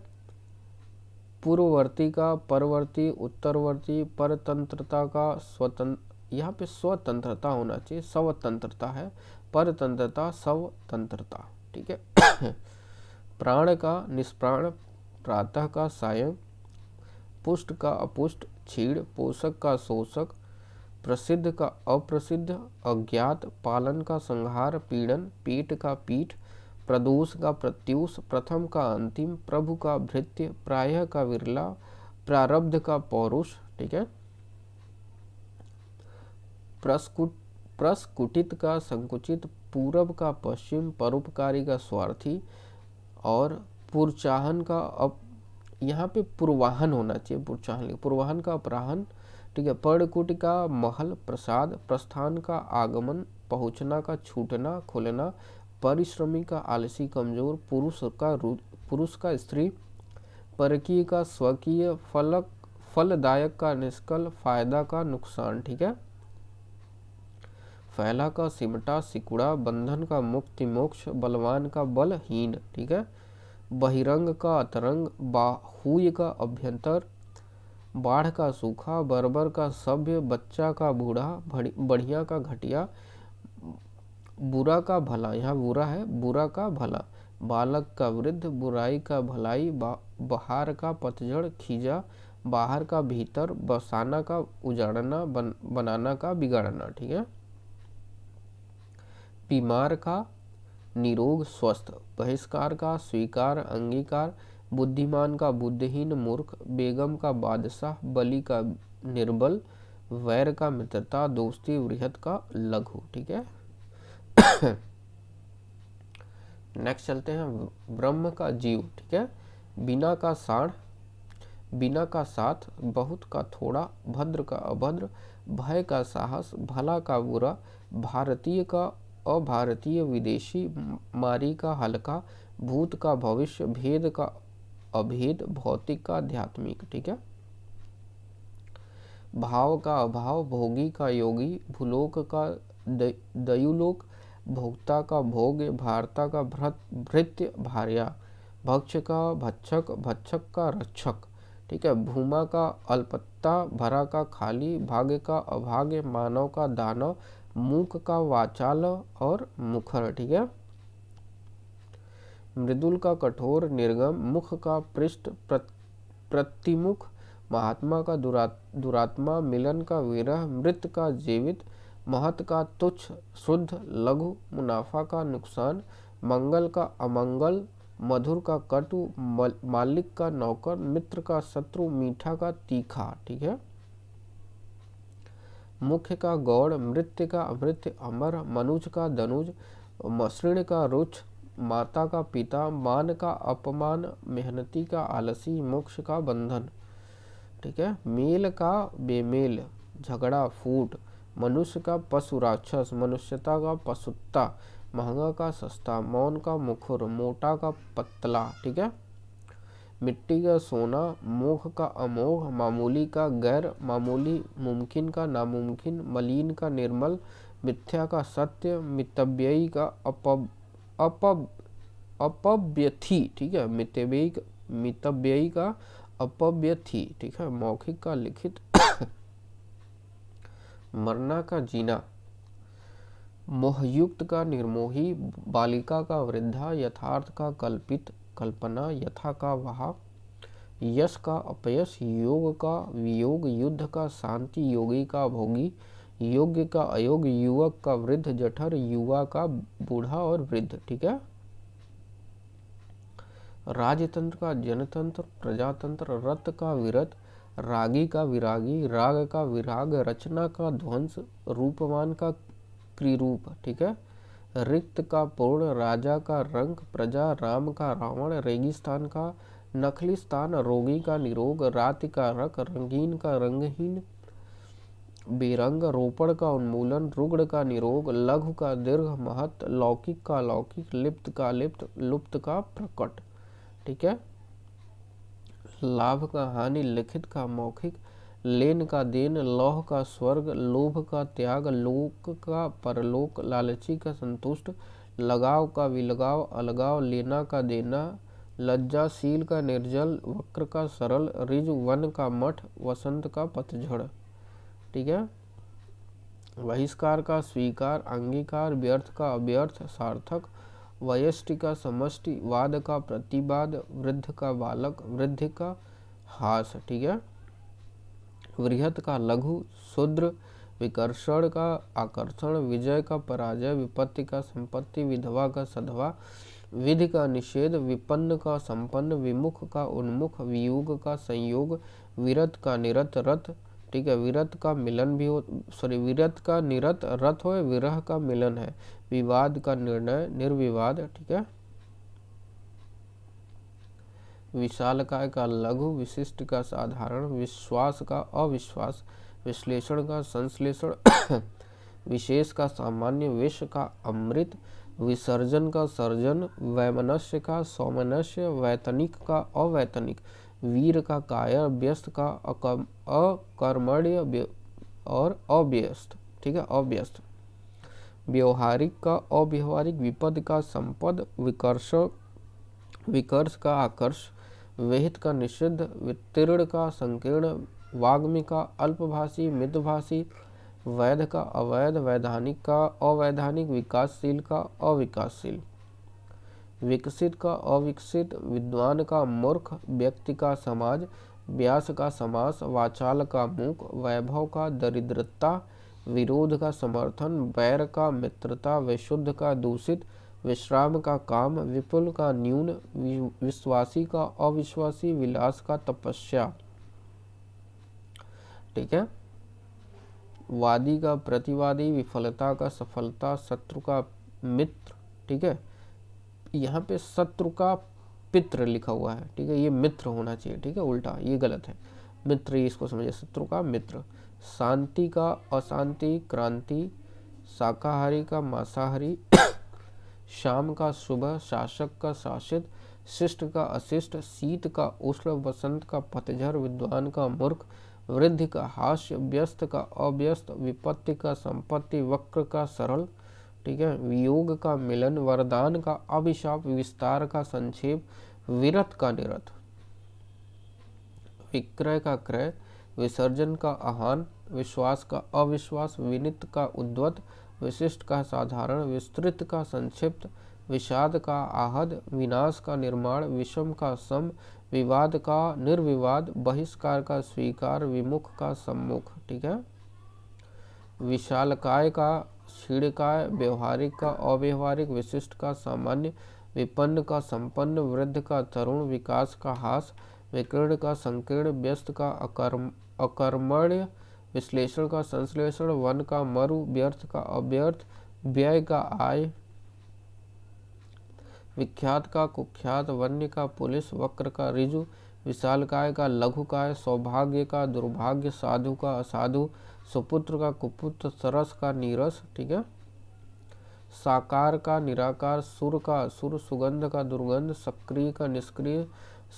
पूर्ववर्ती का परवर्ती, उत्तरवर्ती, परतंत्रता का स्वतंत्र, यहाँ पे स्वतंत्रता होना चाहिए, स्वतंत्रता है, परतंत्रता स्वतंत्रता, ठीक है। प्राण का निष्प्राण, प्रातः का सायं, पुष्ट का अपुष्ट, क्षीण, पोषक का शोषक, प्रसिद्ध का अप्रसिद्ध, अज्ञात, पालन का संहार, पीड़न, पीठ का पीठ, प्रदोष का प्रत्यूष, प्रथम का अंतिम, प्रभु का भृत्य, प्रायः का विरला, प्रारब्ध का पौरुष, ठीक है। प्रस्कुटित का संकुचित, पूरब का पश्चिम, परोपकारी का स्वार्थी और पुरचाहन का यहाँ पे पूर्वाहन होना चाहिए, पुरचाहन, पूर्वाहन का अपराहन, ठीक है। पर्णकुट का महल, प्रसाद, प्रस्थान का आगमन, पहुँचना का छूटना, खुलना, परिश्रमी का आलसी कमजोर, पुरुष का स्त्री, परकीय का स्वकीय, फलदायक का निष्कल, फायदा का नुकसान, ठीक है। फैला का सिमटा सिकुड़ा, बंधन का मुक्ति मोक्ष, बलवान का बलहीन, ठीक है। बहिरंग का अतरंग, बाहुय का अभ्यंतर, बाढ़ का सूखा, बर्बर का सभ्य, बच्चा का बूढ़ा, बढ़िया का घटिया, बुरा का भला, यहाँ बुरा है, बुरा का भला, बालक का वृद्ध, बुराई का भलाई, बहार का पतझड़, खींचा, बाहर का भीतर, बसाना का उजाड़ना, बनाना का बिगाड़ना, ठीक है। बीमार का निरोग स्वस्थ, बहिष्कार का स्वीकार अंगीकार, बुद्धिमान का बुद्धिहीन मूर्ख, बेगम का बादशाह, बलि का निर्बल, वैर का मित्रता, दोस्ती वृहत का लघु, ठीक है। नेक्स्ट चलते हैं, ब्रह्म का जीव, ठीक है। बिना का साढ़, बिना का साथ, बहुत का थोड़ा, भद्र का अभद्र, भय का साहस, भला का बुरा, भारतीय का अभारतीय, विदेशी, मारी का हल्का, भूत का भविष्य, भेद का अभेद, भौतिक का आध्यात्मिक, ठीक है। भाव का अभाव, भोगी का योगी, भूलोक का दयुलोक, भोक्ता का भोग, भारता का भृत्य भार्या, भक्ष का भक्षक, भक्षक का रक्षक, ठीक है। भूमा का अल्पत्ता, भरा का खाली, भाग्य का अभाग्य, मानव का दानव, मूक का वाचाल और मुखर, ठीक है। मृदुल का कठोर, निर्गम, मुख का पृष्ठ, प्रतिमुख, महात्मा का दुरात्मा, मिलन का विरह, मृत का जीवित, महत का तुच्छ, शुद्ध, लघु, मुनाफा का नुकसान, मंगल का अमंगल, मधुर का कटु, मालिक का नौकर, मित्र का शत्रु, मीठा का तीखा, ठीक है। मुख्य का गौड़, मृत्य का अमृत्य, अमर, मनुज का दनुज, मसृण का रुच, माता का पिता, मान का अपमान, मेहनती का आलसी, मोक्ष का बंधन। ठीक है। मेल का बेमेल, झगड़ा, फूट, मनुष्य का पशु राक्षस, मनुष्यता का पशुत्ता, महंगा का सस्ता, मौन का मुखर, मोटा का पतला। ठीक है। मिट्टी का सोना, मोह का अमोघ, मामूली का गैर मामूली, मुमकिन का नामुमकिन, मलिन का निर्मल, मिथ्या का सत्य, मितव्ययी का अपव्यथी। ठीक है। मितव्ययी का अपव्यथी। ठीक है। मौखिक का लिखित, मरना का जीना, मोहयुक्त का निर्मोही, बालिका का वृद्धा, यथार्थ का कल्पित, कल्पना, यथा का वहा, यश का अपयश, योग का वियोग, युद्ध का शांति, योगी का भोगी, योग्य का अयोग, युवक का वृद्ध, जठर, युवा का बूढ़ा और वृद्ध। ठीक है। राजतंत्र का जनतंत्र, प्रजातंत्र, रत का विरत, रागी का विरागी, राग का विराग, रचना का ध्वंस, रूपवान का क्रिरूप। ठीक है। रिक्त का पूर्ण, राजा का रंग, प्रजा, राम का रावण, रेगिस्तान का नखलिस्तान, रोगी का निरोग, राति का रक, रंगीन का रंगहीन, बेरंग, रोपण का उन्मूलन, रुग्ण का निरोग, लघु का दीर्घ, महत, लौकिक का लौकिक, लिप्त का लिप्त, लुप्त का प्रकट। ठीक है। लाभ का हानि, लिखित का मौखिक, लेन का देन, लौह का स्वर्ग, लोभ का त्याग, लोक का परलोक, लालची का संतुष्ट, लगाव का विलगाव, अलगाव, लेना का देना, लज्जाशील का निर्जल, वक्र का सरल, ऋज वन का मठ, वसंत का पतझड़। ठीक है। बहिष्कार का स्वीकार, अंगीकार, व्यर्थ का अव्यर्थ, सार्थक, वयष्टि का समष्टि, वाद का प्रतिवाद, वृद्ध का बालक, वृद्धि का हास। ठीक है। वृहत का लघु, शूद्र, विकर्षण का आकर्षण, विजय का पराजय, विपत्ति का संपत्ति, विधवा का सधवा, विधि का निषेध, विपन्न का संपन्न, विमुख का उन्मुख, वियोग का संयोग, विरत का निरत, रथ। ठीक है। विरत का मिलन भी हो, विरत का निरत रथ हो, विरह का मिलन है, विवाद का निर्णय, निर्विवाद। ठीक है। विशालकाय का लघु, विशिष्ट का साधारण, विश्वास का अविश्वास, विश्लेषण का संश्लेषण, विशेष का सामान्य, विष का अमृत, विसर्जन का सर्जन, वैमनस्य का सौमनस्य, वैतनिक का अवैतनिक, वीर का कायर, व्यस्त का अकर्मण्य और अव्यस्त। ठीक है। अव्यस्त। व्यवहारिक का अव्यवहारिक, विपद का संपद, विकर्ष का आकर्ष, विहित का निषिद्ध, वितीर्ण का संकीर्ण, वाग्मी का अल्पभाषी, मितभाषी, वैध का अवैध, वैधानिक का अवैधानिक, विकासशील का अविकासशील, विकसित का अविकसित, विद्वान का मूर्ख, व्यक्ति का समाज, व्यास का समास, वाचाल का मूक, वैभव का दरिद्रता, विरोध का समर्थन, वैर का मित्रता, विशुद्ध का दूषित, विश्राम का काम, विपुल का न्यून, विश्वासी का अविश्वासी, विलास का तपस्या। ठीक है। वादी का प्रतिवादी, विफलता का सफलता, शत्रु का मित्र। ठीक है। यहाँ पे शत्रु का पित्र लिखा हुआ है। ठीक है। ये मित्र होना चाहिए। ठीक है। उल्टा, ये गलत है। मित्र, इसको समझिए, शत्रु का मित्र। शांति का अशांति, क्रांति, शाकाहारी का मांसाहारी, शाम का सुबह, शासक का शासित, शिष्ट का अशिष्ट, शीत का उष्ण, वसंत का पतझड़, विद्वान का मूर्ख, वृद्धि का हास्य, व्यस्त का अव्यस्त, विपत्ति का संपत्ति, वक्र का सरल। ठीक है। वियोग का मिलन, वरदान का अभिशाप, विस्तार का संक्षेप, विरत का निरत, विक्रय का क्रय, विसर्जन का आहान, विश्वास का अविश्वास, विनित का उद्वत, विशिष्ट का साधारण, विस्तृत का संक्षिप्त, विषाद का आहद, विनाश का निर्माण, विषम का सम, विवाद का निर्विवाद, बहिष्कार का स्वीकार, विमुख का सम्मुख। ठीक है। विशालकाय का क्षीणकाय, व्यवहारिक का अव्यवहारिक, विशिष्ट का सामान्य, विपन्न का संपन्न, वृद्ध का तरुण, विकास का हास, विकीर्ण का संकीर्ण, व्यस्त का अकर्मण्य, विश्लेषण का संश्लेषण, वन का मरु, व्यर्थ का अव्यर्थ, व्यय का आय, विख्यात का कुख्यात, वन्य का पुलिस, वक्र का ऋजु, विशालकाय का लघुकाय, सौभाग्य का दुर्भाग्य, साधु का असाधु, सुपुत्र का कुपुत्र, सरस का नीरस, ठीक है, साकार का निराकार, सुर का असुर, सुगंध का दुर्गंध, सक्रिय का निष्क्रिय,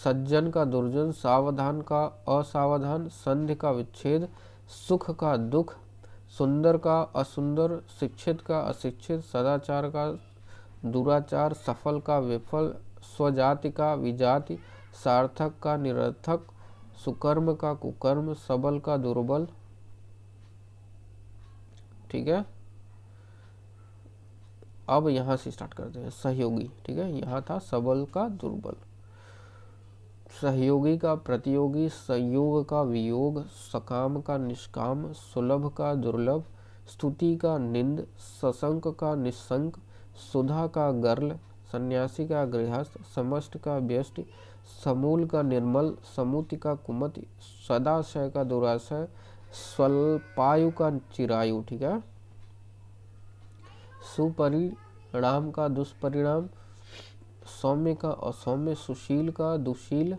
सज्जन का दुर्जन, सावधान का असावधान, संधि का विच्छेद, सुख का दुख, सुंदर का असुंदर, शिक्षित का अशिक्षित, सदाचार का दुराचार, सफल का विफल, स्वजाति का विजाति, सार्थक का निरर्थक, सुकर्म का कुकर्म, सबल का दुर्बल, ठीक है। अब यहां से स्टार्ट करते हैं सहयोगी, ठीक है। यहाँ था सबल का दुर्बल, सहयोगी का प्रतियोगी, संयोग का वियोग, सकाम का निष्काम, सुलभ का दुर्लभ, स्तुति का निंद, सशंक का निशंक, सुधा का गर्ल, सन्यासी का गृहस्थ, समष्ट का व्यष्टि, समूल का निर्मल, समुति का कुमति, सदाशय का दुराशय, स्वल्पायु का चिरायु, ठीक है। सुपरिणाम का दुष्परिणाम, सौम्य का असौम्य, सुशील का दुशील,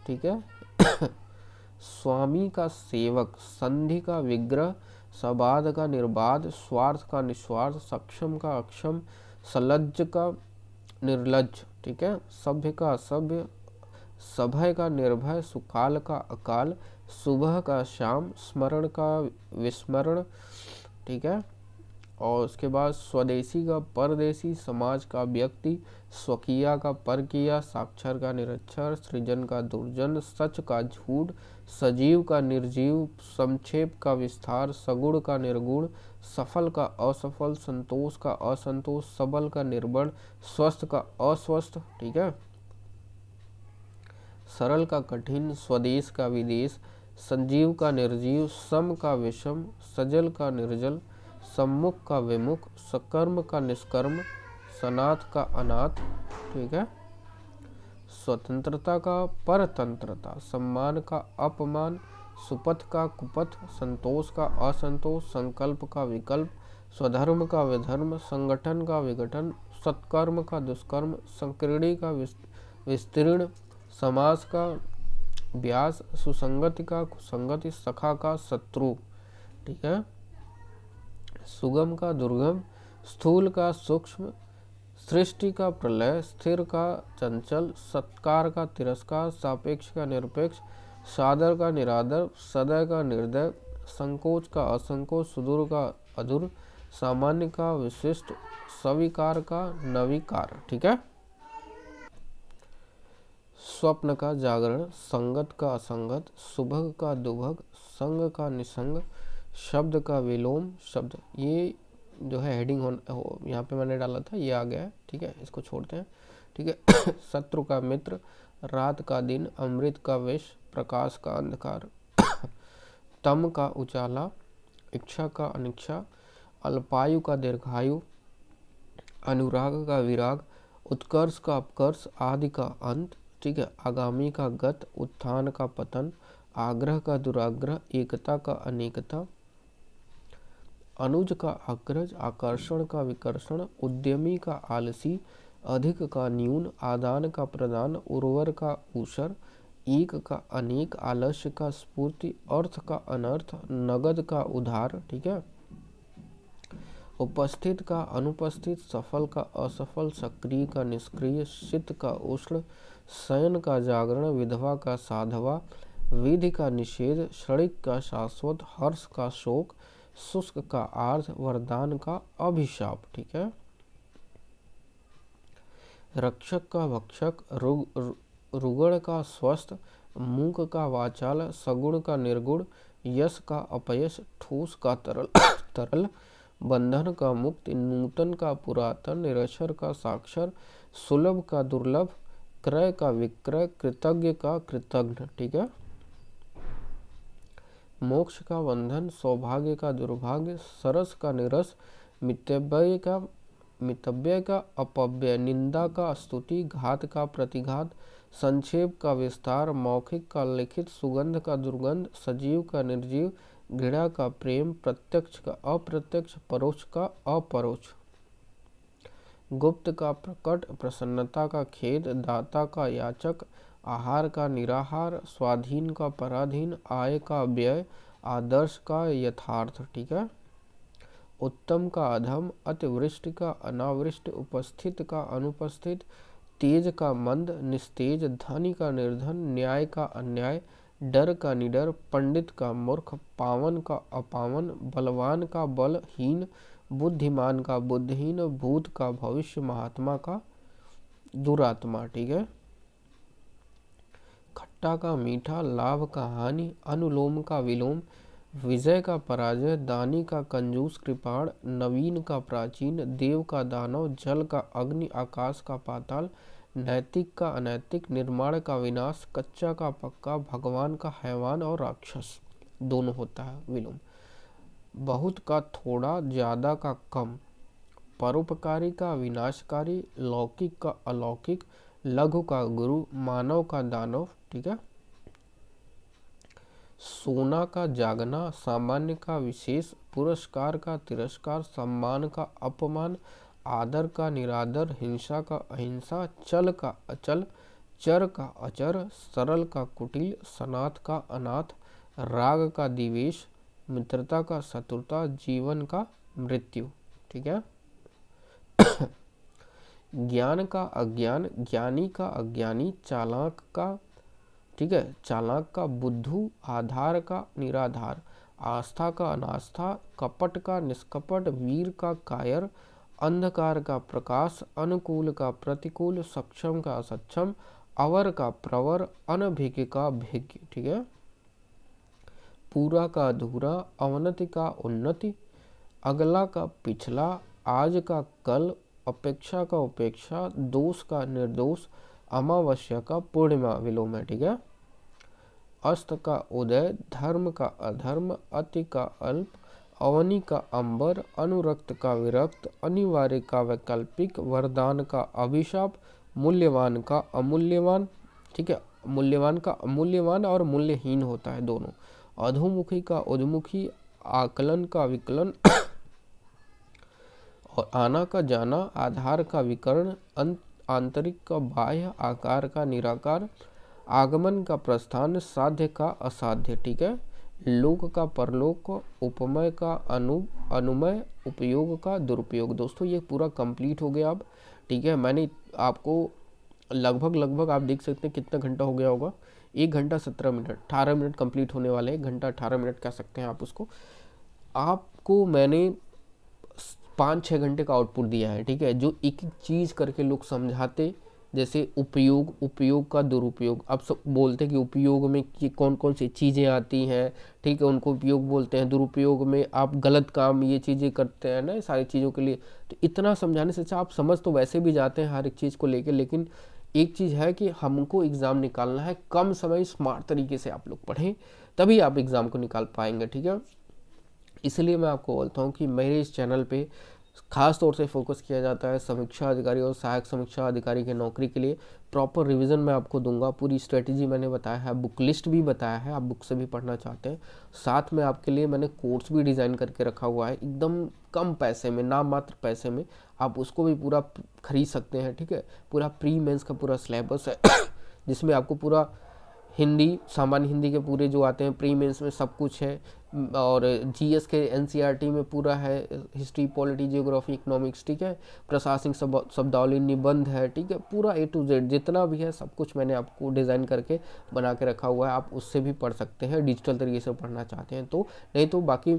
ठीक है। स्वामी का सेवक, संधि का विग्रह, सबाध का निर्बाध, स्वार्थ का निस्वार्थ, सक्षम का अक्षम, सलज्ज का निर्लज्ज, ठीक है। सभ्य का असभ्य, सभय का निर्भय, सुकाल का अकाल, सुबह का शाम, स्मरण का विस्मरण, ठीक है। और उसके बाद स्वदेशी का परदेशी, समाज का व्यक्ति, स्वकीय का परकीय, साक्षर का निरक्षर, सृजन का दुर्जन, सच का झूठ, सजीव का निर्जीव, संक्षेप का विस्तार, सगुण का निर्गुण, सफल का असफल, संतोष का असंतोष, सबल का निर्बल, स्वस्थ का अस्वस्थ, ठीक है। सरल का कठिन, स्वदेश का विदेश, संजीव का निर्जीव, सम का विषम, सजल का निर्जल, सम्मुख का विमुख, सकर्म का निष्कर्म, सनाथ का अनाथ, ठीक है। स्वतंत्रता का परतंत्रता, सम्मान का अपमान, सुपथ का कुपथ, संतोष का असंतोष, संकल्प का विकल्प, स्वधर्म का विधर्म, संगठन का विघटन, सत्कर्म का दुष्कर्म, संकीर्णी का विस्तीर्ण, समास का व्यास, सुसंगति का कुसंगति, सखा का शत्रु, ठीक है। सुगम का दुर्गम, स्थूल का सूक्ष्म, सृष्टि का प्रलय, स्थिर का चंचल, सत्कार का तिरस्कार, सापेक्ष का निरपेक्ष, सादर का निरादर, सदय का निर्दय, संकोच का असंकोच, सुदूर का अधूर, सामान्य का विशिष्ट, स्वीकार का नवीकार, ठीक है। स्वप्न का जागरण, संगत का असंगत, सुभग का दुभग, संग का निसंग, शब्द का विलोम शब्द, ये जो है हेडिंग यहाँ पे मैंने डाला था, ये आ गया है, ठीक है। इसको छोड़ते हैं, ठीक है। शत्रु का मित्र, रात का दिन, अमृत का विष, प्रकाश का अंधकार, तम का उजाला, इच्छा का अनिच्छा, अल्पायु का दीर्घायु, अनुराग का विराग, उत्कर्ष का अपकर्ष, आदि का अंत, ठीक है। आगामी का गत, उत्थान का पतन, आग्रह का दुराग्रह, एकता का अनेकता, अनुज का अग्रज, आकर्षण का विकर्षण, उद्यमी का आलसी, अधिक का न्यून, आदान का प्रदान, उर्वर का ऊषर, एक का अनेक, आलस्य का स्फूर्ति, अर्थ का अनर्थ, नगद का उधार, ठीक है। उपस्थित का अनुपस्थित, सफल का असफल, सक्रिय का निष्क्रिय, शीत का उष्ण, शयन का जागरण, विधवा का साधवा, विधि का निषेध, क्षणिक का शाश्वत, हर्ष का शोक, शुष्क का आर्थ, वरदान का अभिशाप, ठीक है। रक्षक का भक्षक, रुगण का स्वस्थ, मूक का वाचाल, सगुण का निर्गुण, यश का अपयश, ठोस का तरल तरल, बंधन का मुक्ति, नूतन का पुरातन, निरक्षर का साक्षर, सुलभ का दुर्लभ, क्रय का विक्रय, कृतज्ञ का कृतघ्न, ठीक है। मोक्ष का बंधन, सौभाग्य का दुर्भाग्य, सरस का निरस, मितव्य का अपव्यय, निंदा का स्तुति, घात का प्रतिघात, संक्षेप का विस्तार, मौखिक का लिखित, सुगंध का दुर्गंध, सजीव का निर्जीव, घृणा का प्रेम, प्रत्यक्ष का अप्रत्यक्ष, परोक्ष का अपरोक्ष, गुप्त का प्रकट, प्रसन्नता का खेद, दाता का याचक, आहार का निराहार, स्वाधीन का पराधीन, आय का व्यय, आदर्श का यथार्थ। ठीक है। उत्तम का अधम, अतिवृष्टि का अनावृष्ट, उपस्थित का अनुपस्थित, तेज का मंद, निस्तेज, धनी का निर्धन, न्याय का अन्याय, डर का निडर, पंडित का मूर्ख, पावन का अपावन, बलवान का बलहीन, बुद्धिमान का बुद्धिहीन, भूत का भविष्य, महात्मा का दुरात्मा। ठीक है। खट्टा का मीठा, लाभ का हानि, अनुलोम का विलोम, विजय का पराजय, दानी का कंजूस, कृपाण, नवीन का प्राचीन, देव का दानव, जल का अग्नि, आकाश का पाताल, नैतिक का अनैतिक, निर्माण का विनाश, कच्चा का पक्का, भगवान का हैवान और राक्षस दोनों होता है विलोम। बहुत का थोड़ा, ज्यादा का कम, परोपकारी का विनाशकारी, लौकिक का अलौकिक, लघु का गुरु, मानव का दानव। ठीक है। सोना का जागना, सामान्य का विशेष, पुरस्कार का तिरस्कार, सम्मान का अपमान, आदर का निरादर, हिंसा का अहिंसा, चल का अचल, चर का अचर, सरल का कुटिल, सनाथ का अनाथ, राग का दिवेश, मित्रता का शत्रुता, जीवन का मृत्यु। ठीक है। ज्ञान का अज्ञान, ज्ञानी का अज्ञानी, चालाक का, ठीक है, चालाक का बुद्धू, आधार का निराधार, आस्था का अनास्था, कपट का निष्कपट, वीर का कायर, अंधकार का प्रकाश, अनुकूल का प्रतिकूल, सक्षम का असक्षम, अवर का प्रवर, अनभिज्ञ का भिज्ञ। ठीक है। पूरा का अधूरा, अवनति का उन्नति, अगला का पिछला, आज का कल, अपेक्षा का उपेक्षा, दोष का निर्दोष, अमावस्या का पूर्णिमा विलोम है। ठीक है। अस्त का उदय, धर्म का अधर्म, अति का अल्प, अवनि का अंबर, अनुरक्त का विरक्त, अनिवार्य का वैकल्पिक, वरदान का अभिशाप, मूल्यवान का अमूल्यवान। ठीक है। मूल्यवान का अमूल्यवान और मूल्यहीन होता है दोनों। अधोमुखी का उद्मुखी, आकलन का विकलन और आना का जाना, आधार का विकर्ण, आंतरिक का बाह्य, आकार का निराकार, आगमन का प्रस्थान, साध्य का असाध्य। ठीक है। लोक का परलोक, उपमय का अनुमय, उपयोग का दुरुपयोग। दोस्तों ये पूरा कंप्लीट हो गया अब। ठीक है। मैंने आपको लगभग आप देख सकते हैं कितना घंटा हो गया होगा, 1 घंटा 17 मिनट, 18 मिनट कंप्लीट होने वाले हैं, 1 घंटा 18 मिनट कह सकते हैं आप उसको। आपको मैंने 5-6 घंटे का आउटपुट दिया है। ठीक है। जो एक एक चीज़ करके लोग समझाते, जैसे उपयोग का दुरुपयोग। अब सब बोलते हैं कि उपयोग में कि कौन कौन सी चीज़ें आती हैं। ठीक है। उनको उपयोग बोलते हैं। दुरुपयोग में आप गलत काम ये चीज़ें करते हैं ना सारी चीज़ों के लिए। तो इतना समझाने से अच्छा, आप समझ तो वैसे भी जाते हैं हर एक चीज़ को लेकर, लेकिन एक चीज़ है कि हमको एग्ज़ाम निकालना है, कम समय स्मार्ट तरीके से आप लोग पढ़ें, तभी आप एग्ज़ाम को निकाल पाएंगे। ठीक है। इसलिए मैं आपको बोलता हूँ कि मेरे इस चैनल पे खास तौर से फोकस किया जाता है समीक्षा अधिकारी और सहायक समीक्षा अधिकारी की नौकरी के लिए। प्रॉपर रिवीजन मैं आपको दूंगा, पूरी स्ट्रेटजी मैंने बताया है, बुक लिस्ट भी बताया है, आप बुक से भी पढ़ना चाहते हैं। साथ में आपके लिए मैंने कोर्स भी डिज़ाइन करके रखा हुआ है, एकदम कम पैसे में, नाम मात्र पैसे में, आप उसको भी पूरा खरीद सकते हैं। ठीक है। पूरा प्री मेंस का पूरा सिलेबस है जिसमें आपको पूरा हिंदी, सामान्य हिंदी के पूरे जो आते हैं प्री मेंस में सब कुछ है, और जीएस के एनसीईआरटी में पूरा है, हिस्ट्री, पॉलिटी, जियोग्राफी, इकोनॉमिक्स। ठीक है। प्रशासनिक शब्दावली, निबंध है। ठीक है। पूरा A to Z जितना भी है सब कुछ मैंने आपको डिज़ाइन करके बना के रखा हुआ है। आप उससे भी पढ़ सकते हैं, डिजिटल तरीके से पढ़ना चाहते हैं तो। नहीं तो बाकी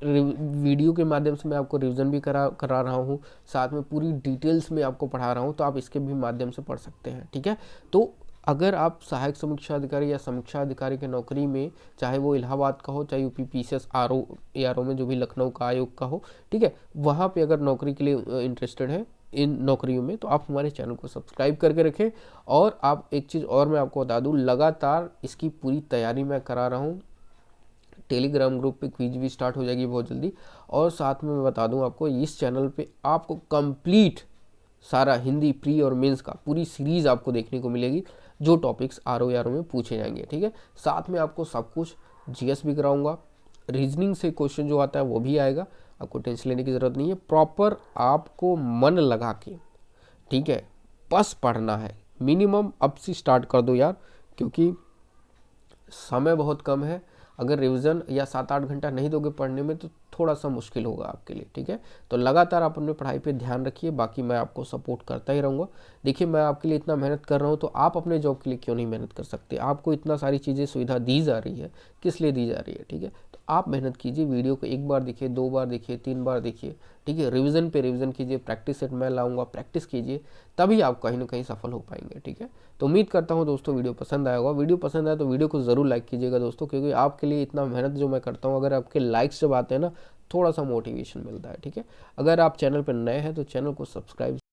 वीडियो के माध्यम से मैं आपको रिवीजन भी करा रहा हूँ, साथ में पूरी डिटेल्स में आपको पढ़ा रहा हूँ, तो आप इसके भी माध्यम से पढ़ सकते हैं। ठीक है। तो अगर आप सहायक समीक्षा अधिकारी या समीक्षा अधिकारी की नौकरी में, चाहे वो इलाहाबाद का हो, चाहे यूपी पीसीएस ARO में जो भी लखनऊ का आयोग का हो, ठीक है, वहाँ पे अगर नौकरी के लिए इंटरेस्टेड है इन नौकरियों में, तो आप हमारे चैनल को सब्सक्राइब करके रखें। और आप एक चीज़ और मैं आपको बता दूँ, लगातार इसकी पूरी तैयारी मैं करा रहा हूँ। टेलीग्राम ग्रुप पे क्विज भी स्टार्ट हो जाएगी बहुत जल्दी। और साथ में मैं बता दूं आपको, इस चैनल पे आपको कंप्लीट सारा हिंदी प्री और मेंस का पूरी सीरीज आपको देखने को मिलेगी, जो टॉपिक्स ARO में पूछे जाएंगे। ठीक है। साथ में आपको सब कुछ GS भी कराऊंगा, रीजनिंग से क्वेश्चन जो आता है वो भी आएगा, आपको टेंशन लेने की ज़रूरत नहीं है। प्रॉपर आपको मन लगा के, ठीक है, बस पढ़ना है। मिनिमम अब से स्टार्ट कर दो यार, क्योंकि समय बहुत कम है। अगर रिवीजन या 7-8 घंटा नहीं दोगे पढ़ने में तो थोड़ा सा मुश्किल होगा आपके लिए, ठीक है। तो लगातार आप अपने पढ़ाई पे ध्यान रखिए, बाकी मैं आपको सपोर्ट करता ही रहूँगा। देखिए मैं आपके लिए इतना मेहनत कर रहा हूँ, तो आप अपने जॉब के लिए क्यों नहीं मेहनत कर सकते। आपको इतना सारी चीज़ें सुविधा दी जा रही है, किस लिए दी जा रही है, ठीक है। तो आप मेहनत कीजिए, वीडियो को 1 बार देखिए, 2 बार देखिए, 3 बार देखिए, ठीक है। रिवीजन पे रिवीजन कीजिए, प्रैक्टिस सेट मैं लाऊंगा, प्रैक्टिस कीजिए, तभी आप कहीं ना कहीं सफल हो पाएंगे, ठीक है। तो उम्मीद करता हूँ दोस्तों वीडियो पसंद आया होगा। वीडियो पसंद आया तो वीडियो को ज़रूर लाइक कीजिएगा दोस्तों, क्योंकि आपके लिए इतना मेहनत जो मैं करता हूँ, अगर आपके लाइक्स जब आते हैं ना, थोड़ा सा मोटिवेशन मिलता है, ठीक है। अगर आप चैनल पर नए हैं तो चैनल को सब्सक्राइब